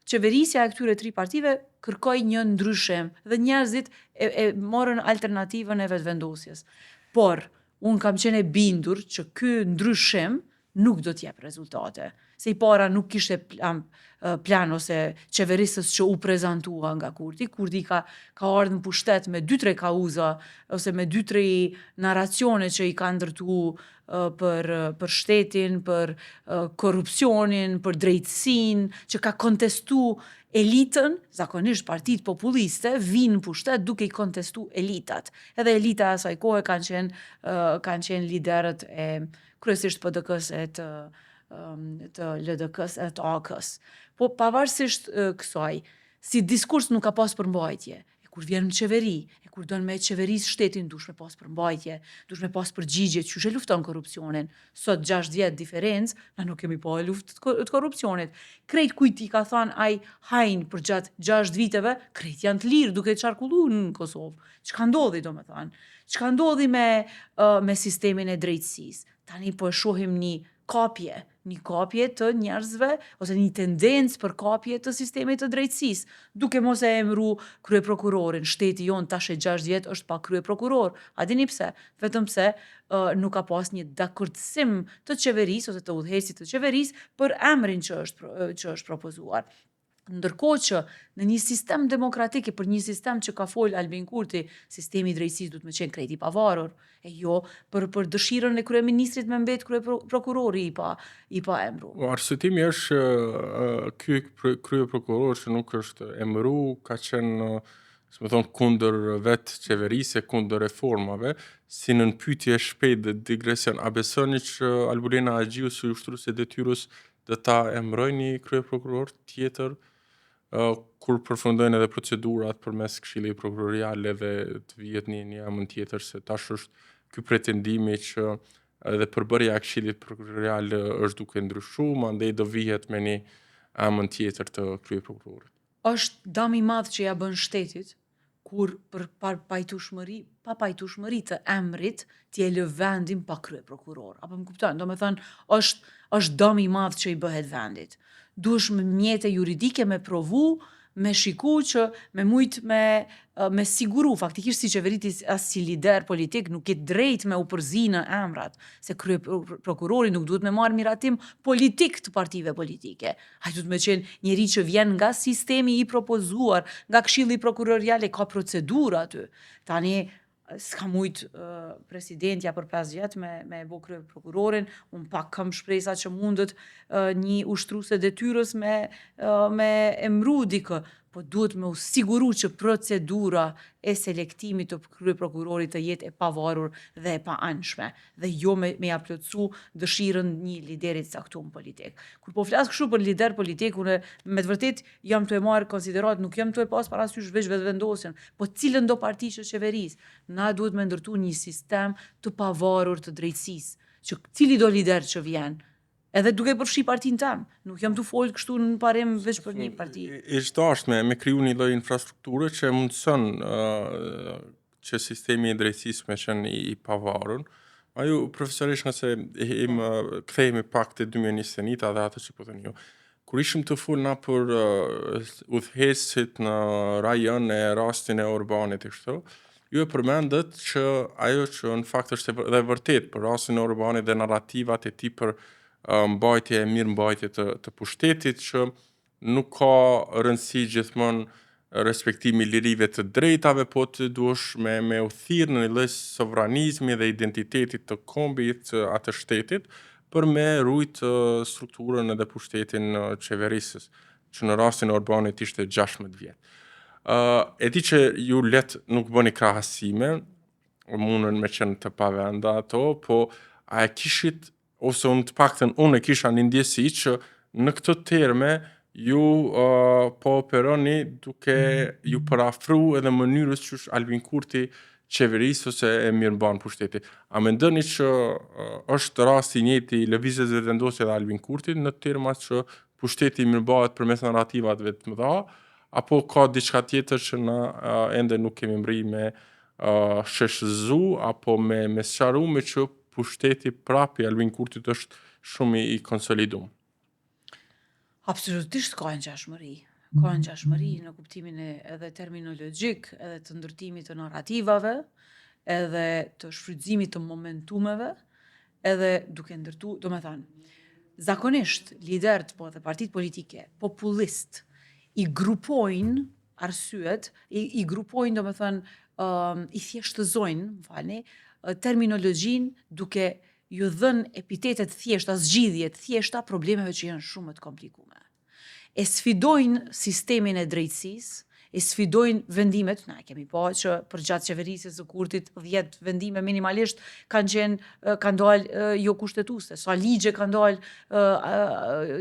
qeverisja e këtyre 3 partive kërkoi një ndryshim dhe njerëzit e morën alternativën e vetëvendosjes. Por unë kam qenë e bindur që ky ndryshim nuk do t'jep rezultate. Se i para nuk kishte plan ose qeverisës që u prezantua nga Kurti. Kurti ka ardhur në pushtet me 2-3 kauza ose me 2-3 narracione që i ka ndërtu për shtetin, për korrupsionin, për drejtësinë, që ka kontestu elitën, zakonisht partitë populiste vinë në pushtet duke i kontestu elitat. Edhe elita e asaj kohe kanë qenë liderët e kryesisht PDK-s e të LDK-s e të AK-s. Po pavarësisht kësaj, si diskurs nuk ka pas përmbajtje. Kur vjen në qeveri, kur don me qeveris shtetin, dush me pas përmbajtje, dush me pas përgjigje, qysh e lufton korrupsionin. Sot 6 vjet diferencë, na nuk kemi pa luftë të korrupsionit. Krejt kujt i ka thënë ai hajnë për gjatë 6 viteve, krejt janë të lirë duke qarkullu në Kosovë. Çka ndodhi domethënë? Çka ndodhi me sistemin e drejtësisë? Tani po e shohim një kapje të njerëzve ose një tendencë për kapje të sistemit të drejtësisë, duke mos e emëru kryeprokurorin. Shteti jon tash e 6 vjet është pa kryeprokuror. A dini pse? Vetëm pse nuk ka pas një dakordsim të qeverisë ose të udhëheqësit të qeverisë për emrin që është propozuar. Ndërkohë që në një sistem demokratik e për një sistem që ka fol Albin Kurti, sistemi i drejtësisë duhet me qenë krejt i pavarur, e jo për dëshirën e kryeministrit me mbet kryeprokurori i pa emru. Arsyetimi është ky kryeprokuror që nuk është emëru ka qenë kundër vetë qeverisë, kundër reformave, si në pyetje shpejt dhe digresion. A besoni që Albulena Agjiu si ushtrues e detyrës do ta emërojë një kryeprokuror tjetër kur përfundojnë edhe procedurat përmes Këshillit Prokurorial edhe të vihet një emër tjetër, se tash është ky pretendimi që edhe përbërja e Këshillit Prokurorial është duke ndryshuar, mandej do vihet me një emër tjetër të kryeprokurorit. Është dëm i madh që ja bën shtetit kur për pa pajtueshmëri të emrit t'i e lë vendin pa kryeprokuror. Apo më kupton? Domethënë është dëm i madh që i bëhet vendit. Duhesh me mjete juridike me provu, me shiku që me siguru, faktikisht si qeveriti as si lider politik nuk ke drejt me u përzi në emrat, se kryeprokurori nuk duhet me marrë miratim politik të partive politike. Ai duhet me qenë njeri që vjen nga sistemi i propozuar, nga Këshilli Prokurorial, ka procedura aty. Tani s'ka mujt presidentja për 5 vjet me bo kryeprokurorin, unë pak kam shpresa që mundet një ushtrues e detyrës me emëru dikë, po duhet me u siguru që procedura e selektimit të kryeprokurorit të jetë e pavarur dhe e paanshme, dhe jo me ja plotësu dëshirën një liderit caktuar politik. Kur po flas kështu për lider politik, unë me të vërtet jam të e marrë konsiderat, nuk jam të e pas parasysh veç vetëvendosjen, po cilën do parti që qeveris. Na duhet me ndërtu një sistem të pavarur të drejtësisë, që cili do lider që vjen, edhe duke përfshi partinë tem. Nuk jam të folë kështu në parim veç për një parti. Është dashme me kriju një lloj infrastrukture që mundson që sistemi i drejtësisë me qenë i pavarur. Ju profesoresh nëse kthehemi pak te 2021 dhe atë që po thoni ju. Kur ishim të fol na për udhëheqësit në rajon e rastin e Orbanit e kështu, ju e përmendët që ajo që në fakt është edhe vërtet për rastin e Orbanit dhe narrativat e tij për mbajtje e mirë mbajtje të pushtetit, që nuk ka rëndësi gjithmonë respektimi i lirive të drejtave, po të duhesh me u thirrë në një lloj sovranizmi dhe identitetit të kombit të atë shtetit për me rujt strukturën edhe pushtetin qeverisës, që në rastin e Orbanit ishte 16 vjet. E di që ju nuk bëni krahasime, mundën me qenë të pavenda ato, po a e kishit ose unë të paktën unë e kisha një ndjesi që në këtë terme ju po operoni duke ju përafru edhe mënyrës që Albin Kurti qeverisë ose e mirëmban pushteti. A mendoni që është rasti i njëjti i lëvizjes vetëvendosje dhe Albin Kurtit në termat që pushteti mirëmbahet përmes narrativave të mëdha, apo ka diçka tjetër që na ende nuk kemi mri me sheshëzu apo me sqaru me që pushteti prapë i Albin Kurtit është shumë i konsolidum? Absolutisht ka ngjashmëri. Ka ngjashmëri në kuptimin edhe terminologjik, edhe të ndërtimit të narrativave, edhe të shfrytëzimit të momentumeve, edhe duke ndërtu, zakonisht liderët po dhe partitë politike populist i grupojnë arsyet, i grupojnë i thjeshtëzojnë, terminologjinë duke ju dhënë epitetet thjeshta, zgjidhje të thjeshta problemeve që janë shumë të komplikume. E sfidojnë sistemin e drejtësisë, e sfidojnë vendimet, na kemi pa që për gjatë qeverisjes së Kurtit 10 vendime minimalisht kanë dalë jo kushtetuese, sa ligje kanë dalë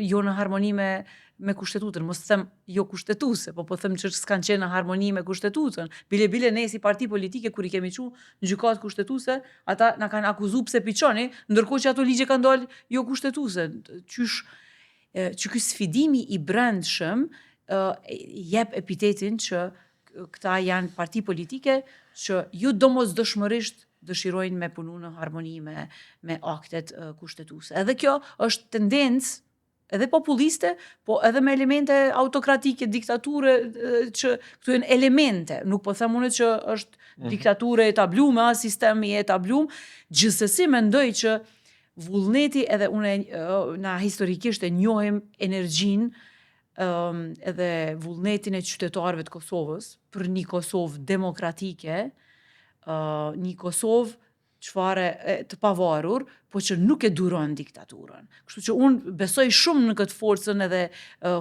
jo në harmoni me kushtetutën, mos them jo kushtetuese, po them që s'kanë qenë në harmoni me kushtetutën. Bile ne si parti politike kur i kemi çu në gjykatë kushtetuese, ata na kanë akuzuar pse piçoni, ndërkohë që ato ligje kanë dalë jo kushtetuese. Që ky sfidimi i brendshëm jep epitetin që këta janë parti politike që ju domosdoshmërisht dëshirojnë me punu në harmoni me aktet kushtetuese. Edhe kjo është tendencë edhe populiste, po edhe me elemente autokratike, diktature, që këtu janë elemente, nuk po them unë që është diktature e etablume, sistemi e etabluar, gjithsesi mendoj që vullneti edhe na historikisht e njohim energjinë edhe vullnetin e qytetarëve të Kosovës për një Kosovë demokratike, një Kosovë çfarë të pavarur, po që nuk e duron diktaturën. Kështu që unë besoj shumë në këtë forcën edhe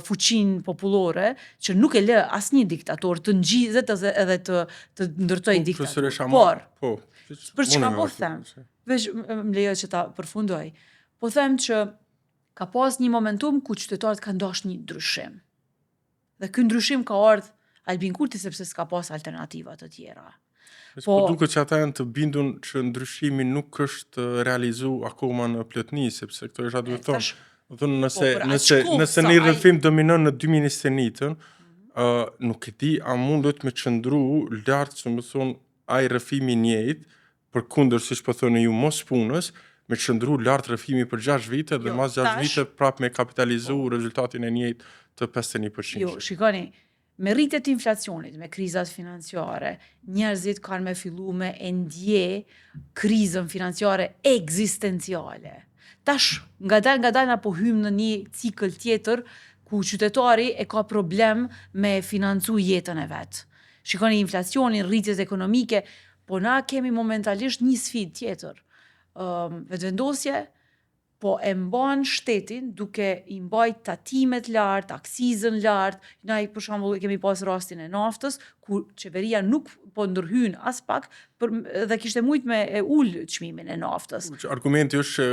fuqinë popullore, që nuk e lë asnjë diktator të ngjizet edhe të ndërtojë diktaturë. Por, për çka po them? Veç më lejo që ta përfundoj. Po them që ka pas një momentum ku qytetarët kanë dashur një ndryshim. Dhe ky ndryshim ka ardhur Albin Kurti sepse s'ka pas alternativa të tjera. Po duket që ata janë të bindur që ndryshimi nuk është realizu akoma në plotësi, sepse këto është duhet thonë, nëse një rrëfim dominon në 2021-ën, nuk e di a mundet me qëndru lart, që më thonë, ai rrëfimi njëjtë, përkundër siç po thoni ju mos punës, me qëndru lart rrëfimi për 6 vite dhe mas 6 vite prap me kapitalizu rezultatin e njëjtë të 51%. Jo, shikoni, me rritjet e inflacionit, me krizat financiare, njerëzit kanë me fillu me ndje krizën financiare ekzistenciale. Tash, nga dal na po hymë në një cikël tjetër ku qytetari e ka problem me financu jetën e vet. Shikoni inflacionin, rritjet ekonomike, po na kemi momentalisht një sfidë tjetër. Vetëvendosje, po e mban shtetin duke i mbajt tatimet lart, aksizën lart. Na për shembull kemi pas rastin e naftës, ku qeveria nuk po ndërhyn as pak dhe kishte mujt me ul çmimin e naftës. Argumenti është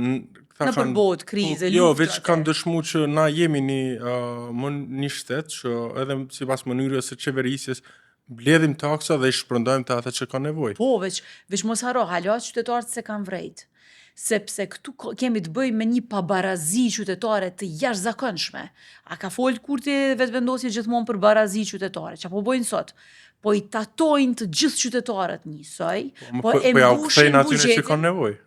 në përbot krize, jo, veç kanë dëshmu që na jemi një shtet që edhe sipas mënyrës së qeverisjes mbledhim taksa dhe i shpërndajmë të ata që kanë nevojë. Po, veç mos haro, hala qytetarët se kanë vrejt. Sepse këtu kemi të bëjmë me një pabarazi qytetare të jashtëzakonshme. A ka folë Kurti vetëvendosje gjithmonë për barazi qytetare, që po bojnë sot? Po i tatojnë të gjithë qytetarët njësoj, po e mbushin buxhetin që kanë nevojë.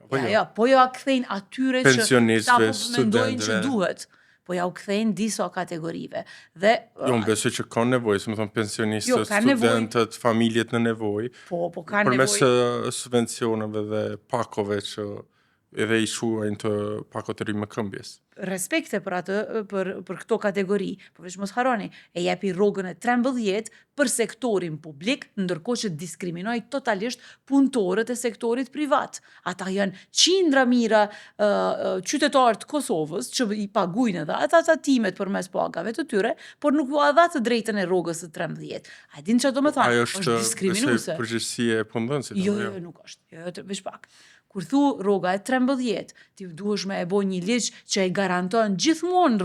Po ja kthejnë atyre që pensionistëve, mendojnë që duhet. Po ja u kthejnë disa kategorive. Dhe jo, më besoj që kanë nevojë, më thonë pensionistët, studentët, familjet në nevojë. Po kanë nevojë. Përmes subvencioneve dhe pakove që edhe i shuajnë të pakot të rimëkëmbjes. Respekte për atë, për këto kategori, po veç mos harroni, e jepi rrogën e 13 për sektorin publik, ndërkohë që diskriminoj totalisht punëtorët e sektorit privat. Ata janë qindra mira qytetarë të Kosovës që i paguajnë edhe ata tatimet përmes pagave të tyre, por nuk u dha të drejtën e rrogës së 13. A din çfarë do të thonë? Është diskriminuese. Ajo është përgjegjësia e punëdhënësit. Jo, nuk është. Jo, veç pak. Kur thu rroga e 13, ti duhesh me e bo një ligj që e garanton gjithmonë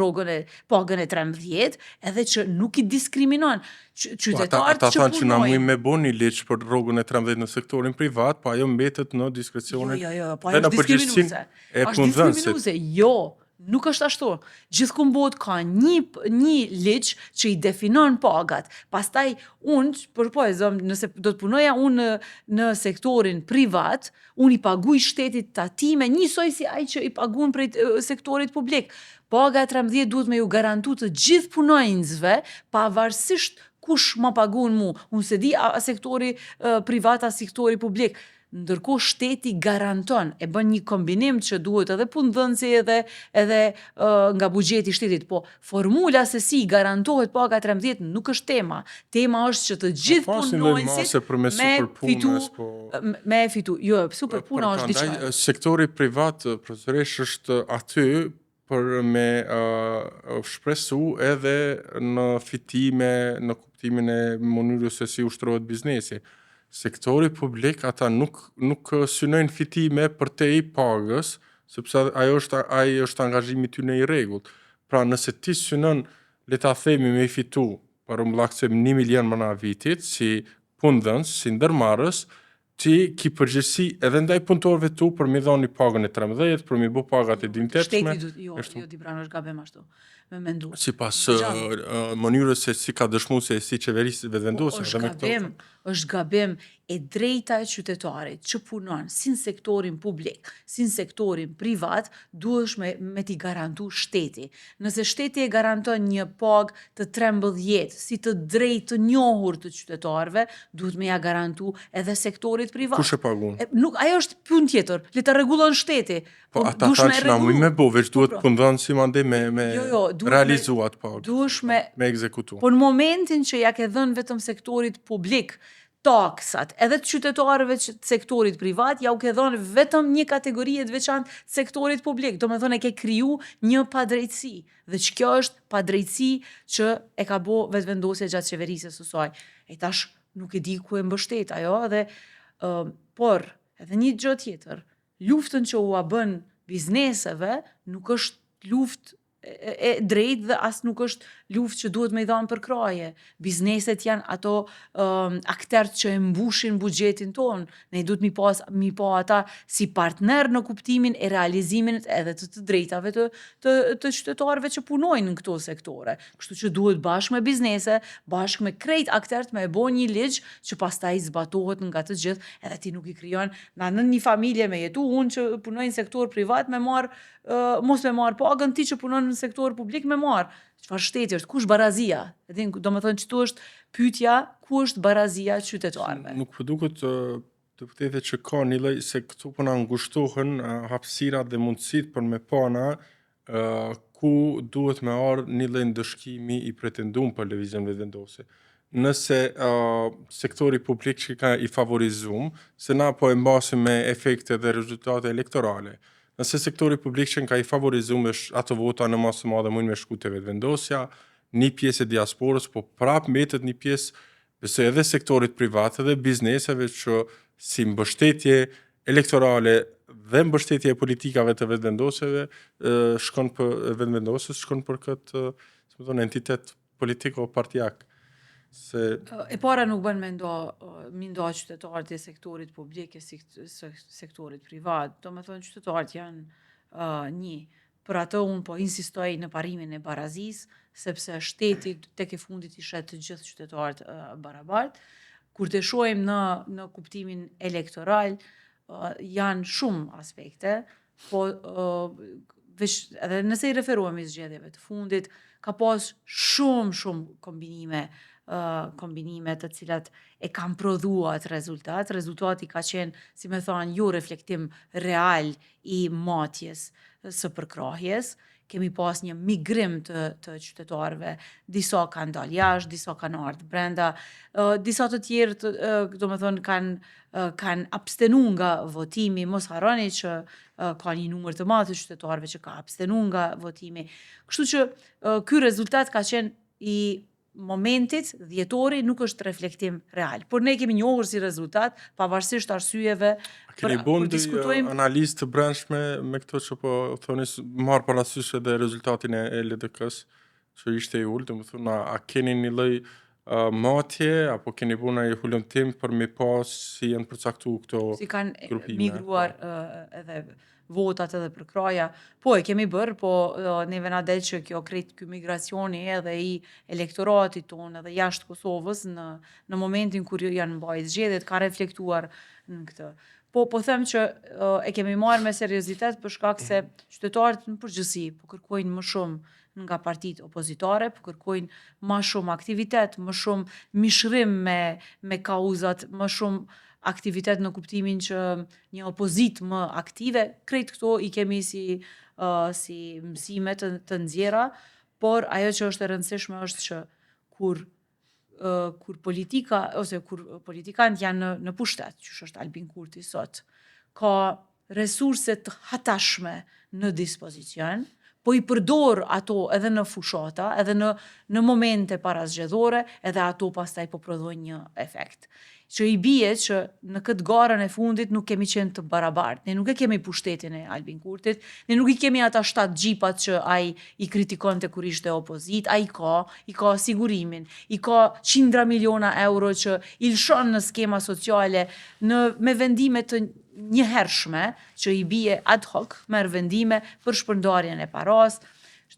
pagën e 13, edhe që nuk i diskriminon qytetarët Ata që thanë që na punojnë. mujmë me bo një ligj për rrogën e 13 në sektorin privat, po ajo mbetet në diskrecionin Po dhe ajo në është përgjegjësinë diskriminuese. e Është punëdhënësit. diskriminuese. Jo, nuk është ashtu. Gjithkund botë ka një ligj që i definon pagat. Pastaj unë, po e zëm, nëse do të punoja unë në sektorin privat, unë i paguaj shtetit tatime njësoj si ai që i paguan prej sektorit publik. Paga e 13 duhet me ju garantu të gjithë punonjësve, pavarësisht kush ma pagun mu. Unë se di a sektori privat, a sektori publik. Ndërkohë shteti garanton, e bën një kombinim që duhet edhe punëdhënësi edhe nga buxheti i shtetit, po formula se si garantohet paga 13 nuk është tema. Tema është që të gjithë punonjësit me fitu. Jo, superpuna është diçka. Prandaj sektori privat profesoresh është aty për me shpresu edhe në fitime, në kuptimin e mënyrës se si ushtrohet biznesi. Sektori publik ata nuk synojnë fitime për te i pagës, sepse ai është angazhimi ty në i rregullt. Pra nëse ti synon, le ta themi me i fitu, për mbullakësim 1 milion mëna vitit, si punëdhënës, si ndërmarrës, ti ki përgjegjësi edhe ndaj punëtorëve tu për mi dhoni pagën e 13, për mi bu pagat e dintetshme. Jo, Dibran është gabim ashtu. Me mendu. Sipas mënyrës se si ka dëshmuar se si qeverisë vendosur është gabim, është gabim e drejta e qytetarit që punon si në sektorin publik, si në sektorin privat, duhesh me t'i garantu shteti. Nëse shteti e garanton një pagë të 13 si të drejtë të njohur të qytetarëve, duhet me ja garantu edhe sektorit privat. Kush e pagun? Ajo është punë tjetër, le ta rregullon shteti. Po ata thanë që na mujmë me bo, veç duhet punëdhënë si mande me realizuat pagë. Duhesh me ekzekutu. Po në momentin që ja ke dhënë vetëm sektorit publik taksat, edhe të qytetarëve të sektorit privat, ja u ke dhënë vetëm një kategori të veçantë sektorit publik. Do me thënë e ke kriju një padrejtësi. Dhe që kjo është padrejtësi që e ka bo vetëvendosja gjatë qeverisës së saj. E tash nuk e di ku e mbështet ajo, por edhe një gjë tjetër, luftën që u a bën bizneseve nuk është luftë e drejtë dhe as nuk është luftë që duhet me i dhanë për kraje. Bizneset janë ato akterët që e mbushin buxhetin tonë. Ne duhet mi pa ata si partner në kuptimin e realizimin edhe të drejtave të qytetarëve që punojnë në këto sektore. Kështu që duhet bashkë me biznese, bashkë me krejt akterët me e bo një ligj që pastaj zbatohet nga të gjithë, edhe ti nuk i krijon në një familje me jetu, unë që punoj në sektor privat mos me marr pagën, ti që punon në sektor publik me marr. Çfarë shteti është? Ku është barazia? Do me thënë që tu është pyetja, ku është barazia qytetarëve? Nuk po duket të vërtetë që ka një lloj se këtu po na ngushtohen hapësirat dhe mundësitë për me pana ku duhet me ardhë një lloj ndëshkimi i pretenduar për lëvizjen vetëvendose. Nëse sektori publik që ka i favorizum, se na po e mbasim me efekte dhe rezultate elektorale. Nëse sektori publik që ka i favorizum ato vota në masë madhe mund me shku të vetëvendosja, një pjesë e diasporës, po prap mbetet një pjesë besoj edhe sektorit privat dhe bizneseve që si mbështetje elektorale dhe mbështetje e politikave të vetëvendosjeve shkon për këtë entitet politik o partijak. E para nuk bën me ndo qytetarët e sektorit publik e sektorit privat. Do me thonë qytetarët janë një. Për atë unë po insistoj në parimin e barazis, sepse shteti tek e fundit i shet të gjithë qytetarët barabart. Kur të shohim në kuptimin elektoral, janë shumë aspekte, po edhe nëse i referohemi zgjedhjeve të fundit, ka pas shumë kombinime të cilat e kam prodhua atë rezultat. Rezultati ka qenë, si me thonë, jo reflektim real i matjes së përkrahjes. Kemi pas një migrim të qytetarëve. Disa kanë dalë jashtë, disa kanë ardhur brenda, disa të tjerë, do me thonë, kanë abstenu nga votimi. Mos harroni që ka një numër të madh të qytetarëve që ka abstenu nga votimi. Kështu që ky rezultat ka qenë i momentit, dhjetori, nuk është reflektim real. Por ne kemi njohur si rezultat, pavarësisht arsyeve, Keni bën diskutojmë analizë të brendshme me këto që po thoni, marr parasysh edhe rezultatin e LDK-s që ishte i ulët, domethënë a keni një lloj matje apo keni bën ai hulumtim për me pas si janë përcaktuar këto si kanë grupime? migruar edhe votat edhe për kraja. Po e kemi bërë, po neve na del që kjo krejt ky migracioni edhe i elektoratit tonë edhe jashtë Kosovës në momentin kur janë mbajt zgjedhjet ka reflektuar në këtë. Po them që e kemi marrë me seriozitet për shkak se qytetarët në përgjithësi po kërkojnë më shumë nga partitë opozitare, po kërkojnë më shumë aktivitet, më shumë mishrim me kauzat, më shumë aktivitet në kuptimin që një opozit më aktive, krejt këto i kemi si mësime të nxjerra, por ajo që është e rëndësishme është që kur politika ose kur politikanët janë në pushtet, që është Albin Kurti sot, ka resurse të hatashme në dispozicion, po i përdor ato edhe në fushata, edhe në momente parazgjedhore, edhe ato pastaj po prodhojnë një efekt. Që i bie që në këtë garën e fundit nuk kemi qenë të barabartë. Ne nuk e kemi pushtetin e Albin Kurtit, ne nuk i kemi ata 7 gjipat që ai i kritikonte kur ishte opozit, ai i ka sigurimin, i ka qindra miliona euro që i lshon në skema sociale me vendime të njëhershme që i bie ad hoc, merr vendime për shpërndarjen e paras.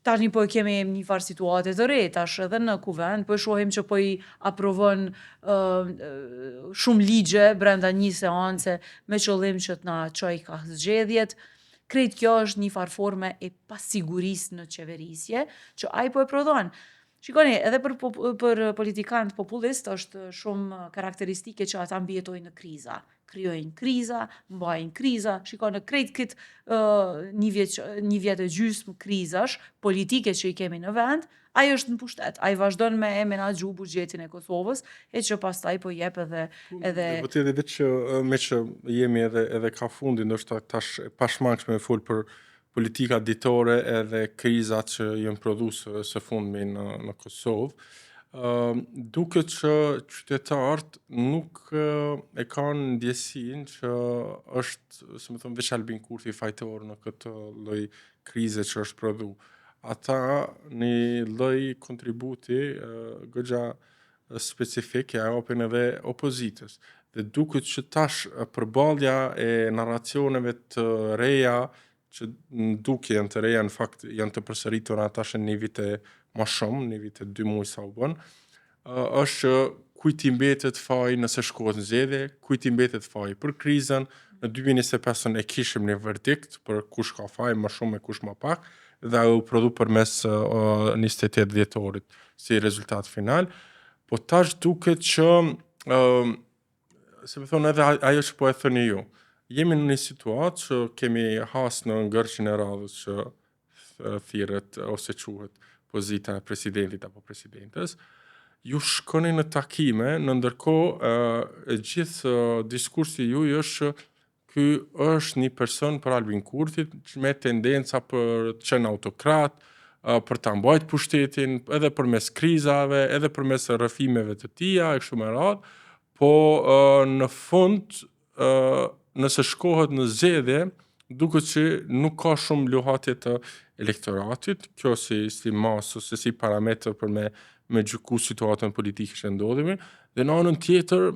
Tani po kemi një farë situate të re, tash edhe në kuvend, po shohim që po i aprovon shumë ligje brenda një seance me qëllim që të na çoj ka zgjedhjet. Krejt kjo është një farë forme e pasigurisë në qeverisje, që ai po e prodhon. Shikoni, edhe për politikanët populist është shumë karakteristike që ata mbijetojnë në kriza. Krijojnë kriza, mbajnë kriza. Shikoni, në krejt këtë një vjet e gjysmë krizash politike që i kemi në vend, ai është në pushtet. Ai vazhdon me menaxhu buxhetin e Kosovës, e që pastaj po jep edhe Vërtet edhe që me që jemi edhe ka fundi, ndoshta tash pashmangshme me fol për politika ditore edhe krizat që janë prodhuar së fundmi në Kosovë. Duket që qytetarët nuk e kanë ndjesinë që është, si më thënë, veç Albin Kurti fajtor në këtë lloj krize që është prodhu. Ata një lloj kontributi goxha specifik ja japin edhe opozitës. Dhe duket që tash përballja e narracioneve të reja që duke janë të reja, në fakt janë të përsëritura tash në një vit e më shumë, një vit e 2 muaj sa u bën, është që kujt i mbetet faji nëse shkohet në zgjedhje, kujt i mbetet faji për krizën. Në 2025 e kishim një verdikt për kush ka faj më shumë e kush më pak, dhe u prodhu përmes 28 dhjetorit si rezultat final. Po tash duket që, se më thonë edhe ajo që po e thëni ju, jemi në një situatë që kemi has në ngërçin e radhës që thirret ose quhet pozita e presidentit apo presidentes. Ju shkoni në takime, në ndërkohë gjithë diskursi juaj është që ky është një person për Albin Kurtit me tendenca për të qenë autokrat, për ta mbajtur pushtetin, edhe përmes krizave, edhe përmes rrëfimeve të tija e kështu me radhë, po në fund nëse shkohet në zgjedhje, duket që nuk ka shumë luhatje të elektoratit, kjo si masë ose si parametër për me gjyku situatën politike që ndodhemi, dhe në anën tjetër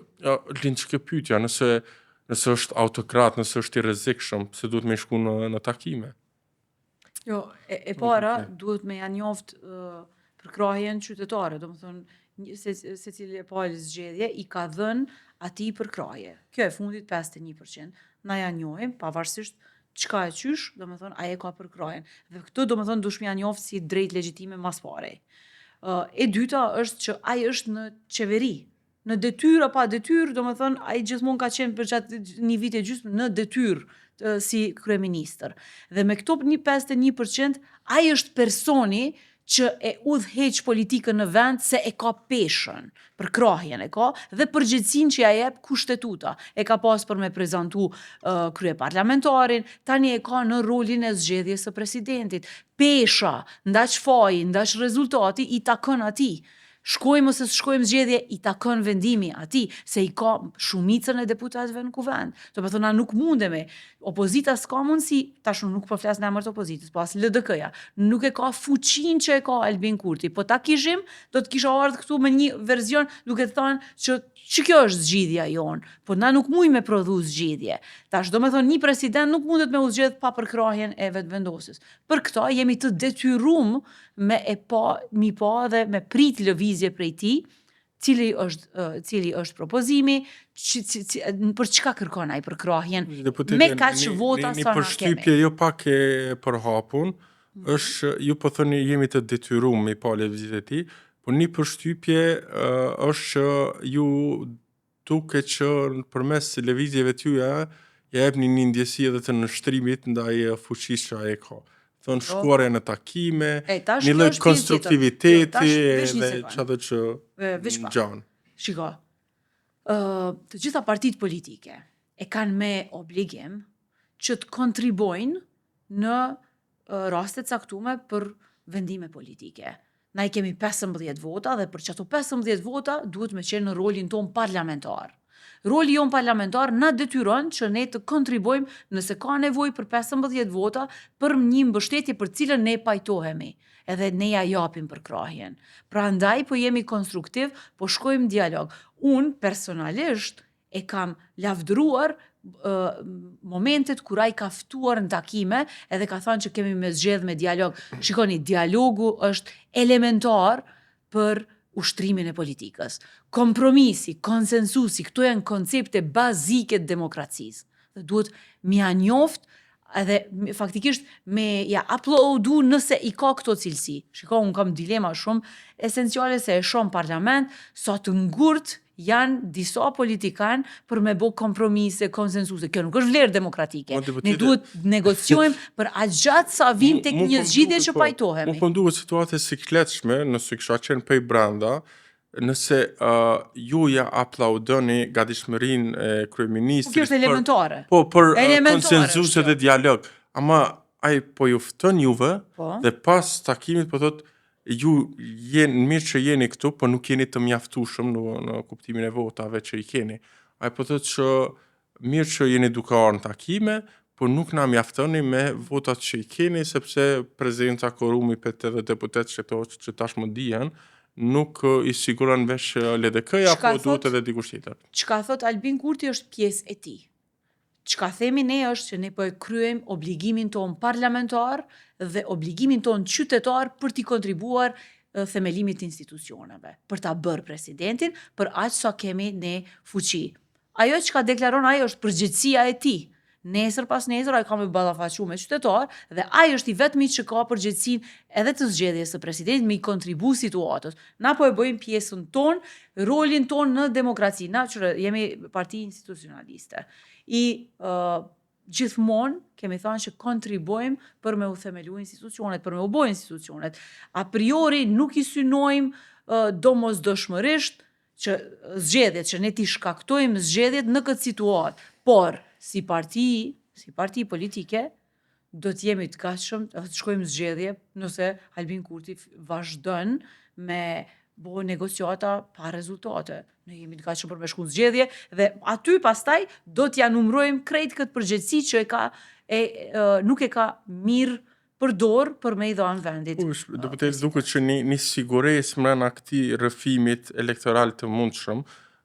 lind që pyetja, nëse është autokrat, nëse është i rrezikshëm, pse duhet me shku në takime. Jo, e para duhet me ja njoft përkrahjen qytetare, domethënë secili e palë zgjedhje i ka dhënë atij përkrahje. Kjo e fundit 51%. Na ja njohim pavarësisht çka e qysh, domethënë ai e ka përkrahjen. Dhe këtë domethënë dush me ja njoft si drejt legjitime mas pare. E dyta është që ai është në qeveri. Në detyrë apo pa detyrë, domethënë ai gjithmonë ka qenë për gjatë një vit e gjysmë në detyrë si kryeministër. Dhe me këto 51%, ai është personi që e udhëheq politikën në vend se e ka peshën, përkrahjen e ka, dhe përgjegjësinë që ja jep kushtetuta. E ka pas për me prezantu kryeparlamentarin, tani e ka në rolin e zgjedhjes së presidentit. Pesha, ndaq faji, ndaq rezultati i takon atij. shkojmë ose s'shkojmë zgjedhje, i takon vendimi atij, se i ka shumicën e deputatëve në kuvend. Do të thonë na nuk mundemi. Opozita s'ka mundësi, tash unë nuk po flas në emër të opozitës, po as LDK-ja, nuk e ka fuqinë që e ka Albin Kurti. Po ta kishim, do të kisha ardhur këtu me një version duke thënë që kjo është zgjidhja jonë, po na nuk mujmë me prodhu zgjidhje. Tash do me thonë një president nuk mundet me u zgjedh pa përkrahjen e vetëvendosjes. Për këto jemi të detyruar mi pa dhe me prit lëvizje prej tij, cili është propozimi, për çka kërkon ai përkrahjen, me kaq vota sa na kemi. Një përshtypje jo pak e përhapun, është ju po thoni jemi të detyruar mi pa lëvizjet e tij, po një përshtypje është që ju duket që përmes lëvizjeve tyja jepni një ndjesi edhe të nështrimit ndaj fuqisë që ai ka. Thonë shkuarja në takime, një lloj konstruktiviteti dhe çfarë që ngjan. Shiko, të gjitha partitë politike e kanë me obligim që të kontribojnë në raste caktuara për vendime politike. Na i kemi 15 vota dhe për çato 15 vota duhet me qenë në rolin ton parlamentar. Roli jon parlamentar na detyron që ne të kontribojmë nëse ka nevojë për 15 vota për një mbështetje për cilën ne pajtohemi, edhe ne ja japim përkrahjen. Prandaj po jemi konstruktiv, po shkojmë dialog. Unë personalisht e kam lavdëruar momentet kur ai ka ftuar në takime edhe ka thënë që kemi me zgjedh me dialog. Shikoni, dialogu është elementar për ushtrimin e politikës. Kompromisi, konsensusi, këto janë koncepte bazike të demokracisë. Dhe duhet mja njoft edhe faktikisht me ja uploadu nëse i ka këto cilësi. Shiko, unë kam dilema shumë esenciale se e shoh parlament sa të ngurt janë disa politikan për me bo kompromise, konsensuse. Kjo nuk është vlerë demokratike. Ne duhet negociojmë për aq gjatë sa vim tek një zgjidhje që pajtohemi. Mu po nduhet situate sikletshme, nëse kisha qenë pej brenda, nëse ju ja aplaudoni gatishmërinë e kryeministrit. Kjo është elementare. Po, për konsensuse dhe dialog. Ama ai po ju fton juve dhe pas takimit po thotë ju mirë që jeni këtu, po nuk jeni të mjaftueshëm në kuptimin e votave që i keni. Ai po thotë që mirë që jeni duke ardhur në takime, po nuk na mjaftoni me votat që i keni, sepse prezidenca Korumi për të deputet që tashmë dihen, nuk i siguron vesh LDK-ja, po duhet edhe dikush tjetër. Çka thot Albin Kurti është pjesë e tij. Çka themi ne është që ne po e kryejm obligimin ton parlamentar dhe obligimin ton qytetar për t'i kontribuar themelimit të institucioneve, për ta bërë presidentin, për aq sa kemi ne fuqi. Ajo çka deklaron ai është përgjegjësia e tij. Nesër pas nesër ai ka me ballafaqu me qytetar dhe ai është i vetmi që ka përgjegjësinë edhe të zgjedhjes së presidentit me i kontribu situatës. Na po e bëjmë pjesën ton, rolin ton në demokraci. Na që jemi parti institucionaliste. Gjithmonë kemi thënë që kontribojmë për me u themelu institucionet, për me u bë institucionet. A priori nuk i synojmë domosdoshmërisht që zgjedhjet, që ne t'i shkaktojmë zgjedhjet në këtë situatë, por si parti politike do t'jemi të gatshëm të shkojmë zgjedhje nëse Albin Kurti vazhdon me bo negociata pa rezultate. Ne jemi të gatshëm për me shku në zgjedhje dhe aty pastaj do t'ja numrojmë krejt këtë përgjegjësi që nuk e ka mirë përdor për me i dhanë vendit. Do të duket që një siguresë mbrana këtij rrëfimit elektoral të mundshëm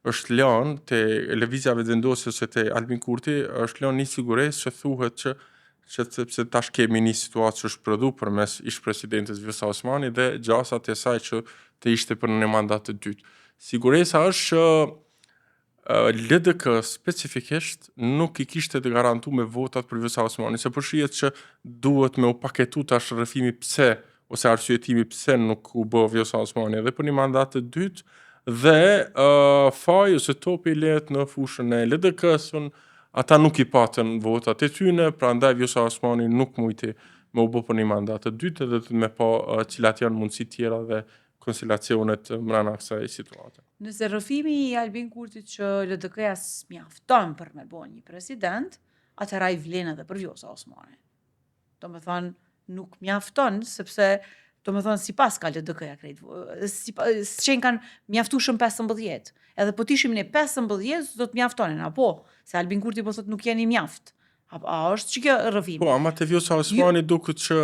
është lënë te lëvizjave vendosjes te Albin Kurti, është lënë një siguresë që thuhet që sepse tash kemi një situatë që është prodhu përmes ish-presidentes Vjosa Osmani dhe gjasat e saj që të ishte për një mandat të dytë. Siguresa është që LDK specifikisht nuk i kishte të garantuar votat për Vjosa Osmani, se përshihet që duhet me u paketu tash rrëfimi pse ose arsyetimi pse nuk u bë Vjosa Osmani edhe për një mandat të dytë dhe faji ose topi lehet në fushën e LDK-sën, ata nuk i patën votat e tyne, prandaj Vjosa Osmani nuk mujti me u bë për një mandat të dytë dhe me pa cilat janë mundësi tjera dhe konstelacionet mbrana kësaj situate. Nëse rrëfimi i Albin Kurtit që LDK-ja s'mjafton për me bo një president, atëherë ai vlen edhe për Vjosa Osmani. Do me thënë, nuk mjafton, sepse do me thënë, si pas ka LDK-ja krejt, s'qenë kanë mjaftueshëm 15, edhe po t'ishim ne 15, do të mjaftonin, apo, se Albin Kurti po thot nuk jeni mjaft. A është që kjo rrëfimi? Po, ama te Vjosa Osmani duket që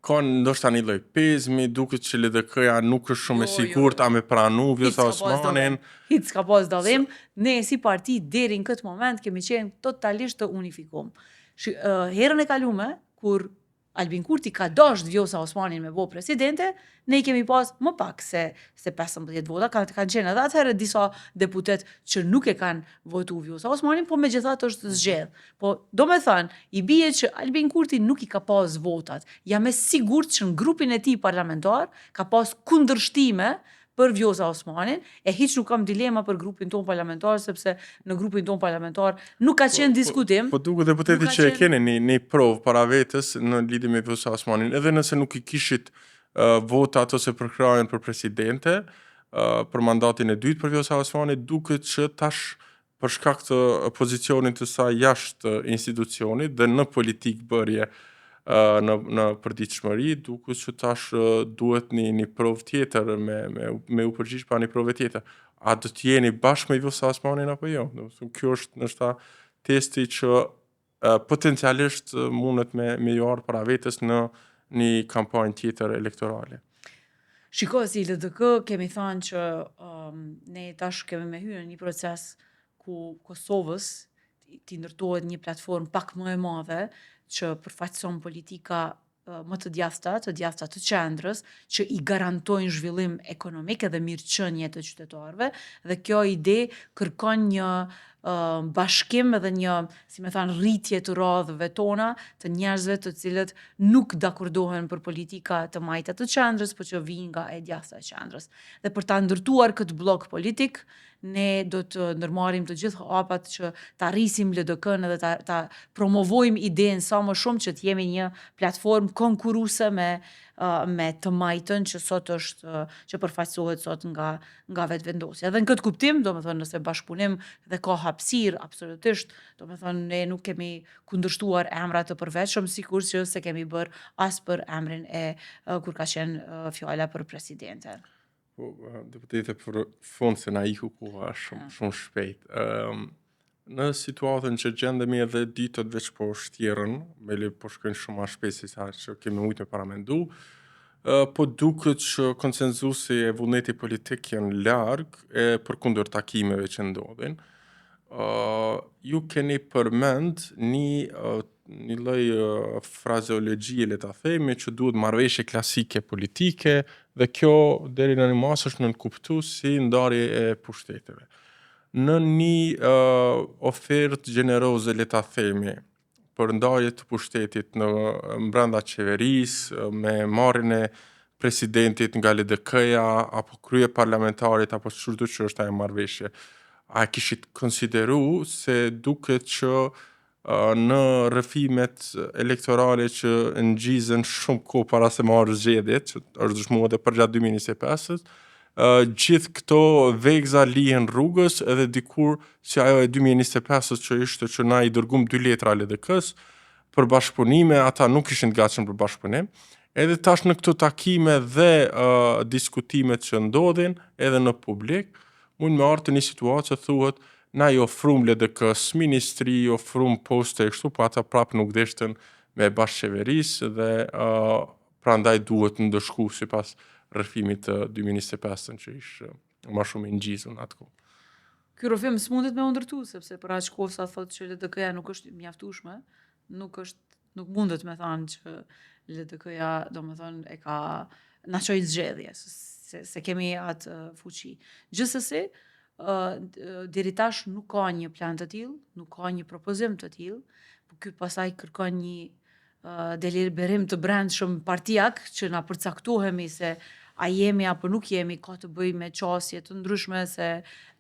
kanë ndoshta një lloj pezmi, duket që LDK-ja nuk është shumë e sigurt a me pranu Vjosa Osmanin. Hiç s'ka pas dallim. Ne si parti deri në këtë moment kemi qenë totalisht të unifikuar. Herën e kalume, kur Albin Kurti ka dasht Vjosa Osmanin me bo presidente, ne i kemi pas më pak se 15 vota, kanë qenë edhe atëherë disa deputet që nuk e kanë votu Vjosa Osmanin, po megjithatë është zgjedh. Po do me thënë, i bie që Albin Kurti nuk i ka pas votat. Jam e sigurt që në grupin e tij parlamentar ka pas kundërshtime për Vjosa Osmanin, e hiç nuk kam dilema për grupin ton parlamentar, sepse në grupin ton parlamentar nuk ka qenë diskutim. Po duket deputeti që e keni një provë para vetës në lidhje me Vjosa Osmanin, edhe nëse nuk i kishit votat ose përkrajen për presidente, për mandatin e dytë për Vjosa Osmanin, duket që tash për shkak të pozicionit të saj jashtë institucionit dhe në politikë bërje në përditshmëri, duket që tash duhet një provë tjetër me u përgjigj pa një provë tjetër. A do të jeni bashkë me Vjosa Osmanin apo jo? Kjo është nështë testi që potencialisht mundet me ju ardhë para vetës në një kampanjë tjetër elektorale. Shiko, si LDK kemi thënë që ne tash kemi me hyrë në një proces ku Kosovës t'i ndërtohet një platformë pak më e madhe që përfaqëson politika më të djathta të qendrës, që i garantojnë zhvillim ekonomik edhe mirëqenie të qytetarëve, dhe kjo ide kërkon një bashkim edhe një, si me thanë, rritje të radhëve tona, të njerëzve të cilët nuk dakordohen për politika të majta të qendrës, por që vijnë nga e djathta e qendrës. Dhe për ta ndërtuar këtë blok politik, ne do të ndërmarrim të gjithë hapat që ta rrisim LDK-n edhe ta promovojmë idenë sa më shumë që të jemi një platformë konkurruese me të majtën që sot është që përfaqësohet sot nga vetëvendosja. Dhe në këtë kuptim, domethënë nëse bashkëpunim dhe ka hapësirë absolutisht, domethënë ne nuk kemi kundërshtuar emra të përveçëm, sikur që se kemi bërë as për emrin kur ka qenë fjala për presidenten. Po, deputete, për fund se na iku koha shumë shpejt. Në situatën që gjendemi edhe ditët veç po shtjerën, me po shkojnë shumë ma shpejt se sa që kemi ujtë me paramendu, po duket që konsenzusi e vullneti politik janë largë për kundër takimeve që ndodhin. Ju keni përmend një lloj frazeologjie, le ta themi, që duhet marrëveshje klasike politike, dhe kjo deri në një masë është nënkuptu si ndarje e pushteteve. Në një ofertë gjeneroze, le ta themi, për ndarje të pushtetit në brenda qeverisë, me marrjen e presidentit nga LDK-ja, apo krye parlamentarit, apo çdo që është ajo marrëveshje, a kishit konsideru se duket që në rrëfimet elektorale që ngjizen shumë kohë para se marrë zgjedhjet, që është dëshmuar edhe përgjatë 2025-s, gjithë këto vegza lihen rrugës, edhe dikur si ajo e 2025-s që ishte që na i dërguam 2 letra LDK-s për bashkëpunime, ata nuk ishin të gatshëm për bashkëpunim. Edhe tash në këto takime dhe diskutimet që ndodhin edhe në publik, mund me ardhë një situatë që thuhet na i ofrum LDK-s ministri, i ofrum poste e kështu, po ata prapë nuk deshtën me bashkëqeverisë dhe prandaj duhet ndëshku sipas rrëfimit të 2025 që ishte më shumë i ngjizur atë kohë. Ky rrëfim s'mundet me u ndërtu, sepse për aq kohë sa thotë që LDK-ja nuk është mjaftueshme, nuk mundet me thënë që LDK-ja, domethënë, e ka na çoi zgjedhje, se kemi atë fuqi. Gjithsesi, deri tash nuk ka një plan të tillë, nuk ka një propozim të tillë, por ky pasaj kërkon një deliberim të brendshëm partijak që na përcaktohemi se a jemi apo nuk jemi, ka të bëjë me qasje të ndryshme, se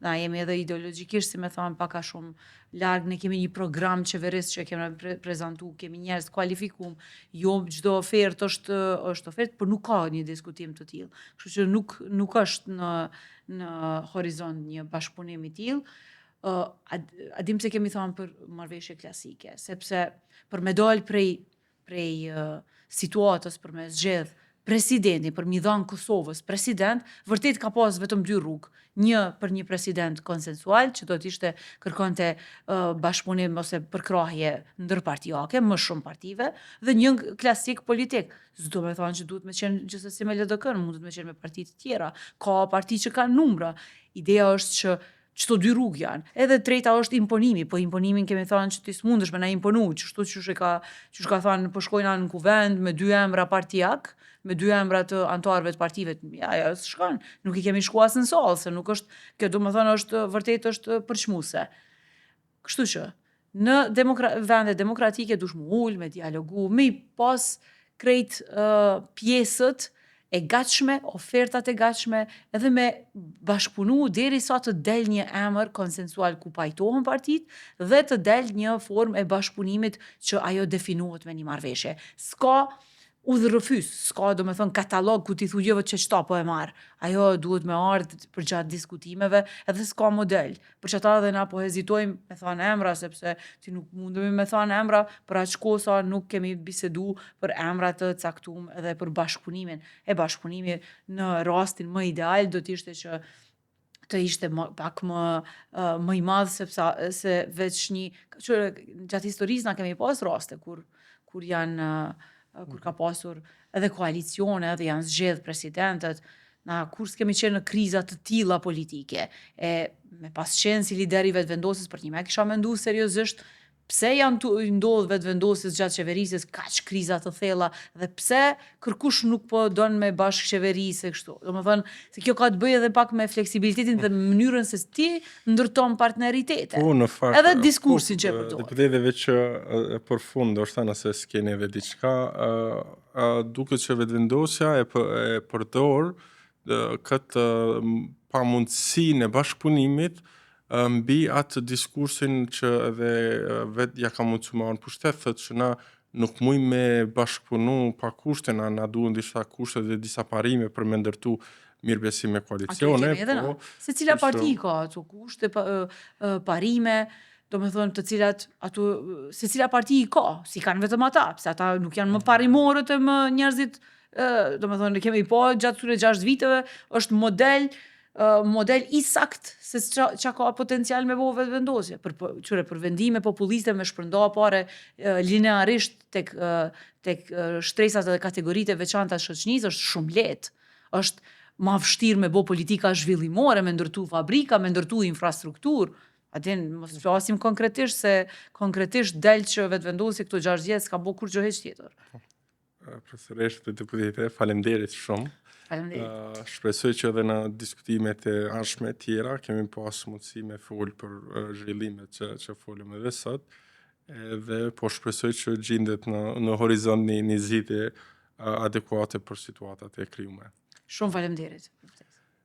na jemi edhe ideologjikisht, si me thonë, pak a shumë larg, ne kemi një program qeveris që kemi prezantu, kemi njerëz kualifikum, jo çdo ofertë është ofertë, por nuk ka një diskutim të tillë. Kështu që nuk është në horizont një bashkëpunim i tillë. A dim se kemi thënë për marrëveshje klasike, sepse për me dalë prej situatës, për me zgjedh presidentin, për mi dhanë Kosovës president, vërtet ka pas vetëm dy rrugë. Një për një president konsensual, që do t'ishte kërkonte bashkëpunim ose përkrahje ndërpartijake, më shumë partive, dhe një klasik politik. S'do me thonë që duhet me qenë gjithsesi me LDK-n, mund të me qenë me parti të tjera. Ka parti që kanë numra. Ideja është që çto dy rrugë janë. Edhe treta është imponimi, po imponimin kemi thënë që ti s'mundesh me na imponu, çështu që ka thënë po shkojna në kuvend me dy emra partijak, me dy emra të antarëve të partive. Ja, s'shkon. Nuk i kemi shkuar as në sallë, se nuk është, kjo domethënë është vërtet është përçmuese. Kështu që në vende demokratike dush mu ul me dialogu, me i pas krejt pjesët e gatshme, ofertat e gatshme, edhe me bashkëpunu deri sa të del një emër konsensual ku pajtohen partit dhe të del një formë e bashkëpunimit që ajo definohet me një marrëveshje. S'ka udhërrëfys, s'ka do me thënë katalog ku ti thu jo që qëta po e marë. Ajo duhet me ardhë për gjatë diskutimeve edhe s'ka model. Për që ta dhe na po hezitojmë me thënë emra, sepse ti nuk mundemi me thënë emra, për aq kohë sa nuk kemi bisedu për emra të caktuar edhe për bashkëpunimin. Bashkëpunimi në rastin më ideal do t'ishte që të ishte pak më i madh, sepse se veç gjatë historisë na kemi pas raste kur ka pasur edhe koalicione, edhe janë zgjedh presidentët, na kur s'kemi qenë në kriza të tilla politike, me pas qenë si lider i vetëvendosjes për një me kisha mendu seriozisht pse janë ndodhur vetëvendosjes gjatë qeverisjes kaq kriza të thella dhe pse kërkush nuk po don me bashkë qeverisë kështu. Domethënë se kjo ka të bëjë edhe pak me fleksibilitetin dhe mënyrën se ti ndërton partneritete. Po, në fakt. Edhe diskursin që përdor. Dhe edhe që për fund, ndoshta nëse s'keni edhe diçka, duket që vetëvendosja e përdor këtë pamundësinë e bashkëpunimit mbi atë diskursin që edhe vetë ja ka mundësu me anë pushtet, thët që na nuk muj me bashkëpunu pa kushte, na duhen disa kushte dhe disa parime për me ndërtu mirëbesim me koalicione. Se cila parti ka ato kushte, parime, do me thonë të cilat se cila parti i ka, si kanë vetëm ata, pse ata nuk janë më parimorët e më njerëzit, do me thonë kemi po gjatë këtyre 6 viteve, është model i sakt se qa ka potencial me bo vetëvendosje. Për vendime populiste me shpërnda pare linearisht tek shtresat edhe kategoritë e veçanta të shoqërisë është shumë lehtë. Është ma vështirë me bo politika zhvillimore, me ndërtu fabrika, me ndërtu infrastrukturë. Atin, mos flasim konkretisht, se konkretisht del që vetëvendosje këto 6 vjet s'ka bo kur gjo heq tjetër. Profesoresht dhe deputete, faleminderit shumë. Shpresoj që edhe në diskutimet e anshme tjera kemi pas mundësi me folë për zhvillimet që folëm edhe sot, dhe po shpresoj që gjendet në horizont një zgjidhje adekuate për situatat e krijuara. Shumë faleminderit.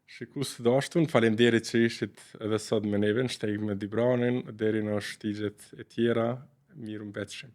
Shikus të dashtun, faleminderit që ishit edhe sot me neve në Shteg me Dibranin, deri në shtigjet e tjera, mirë mbetshim.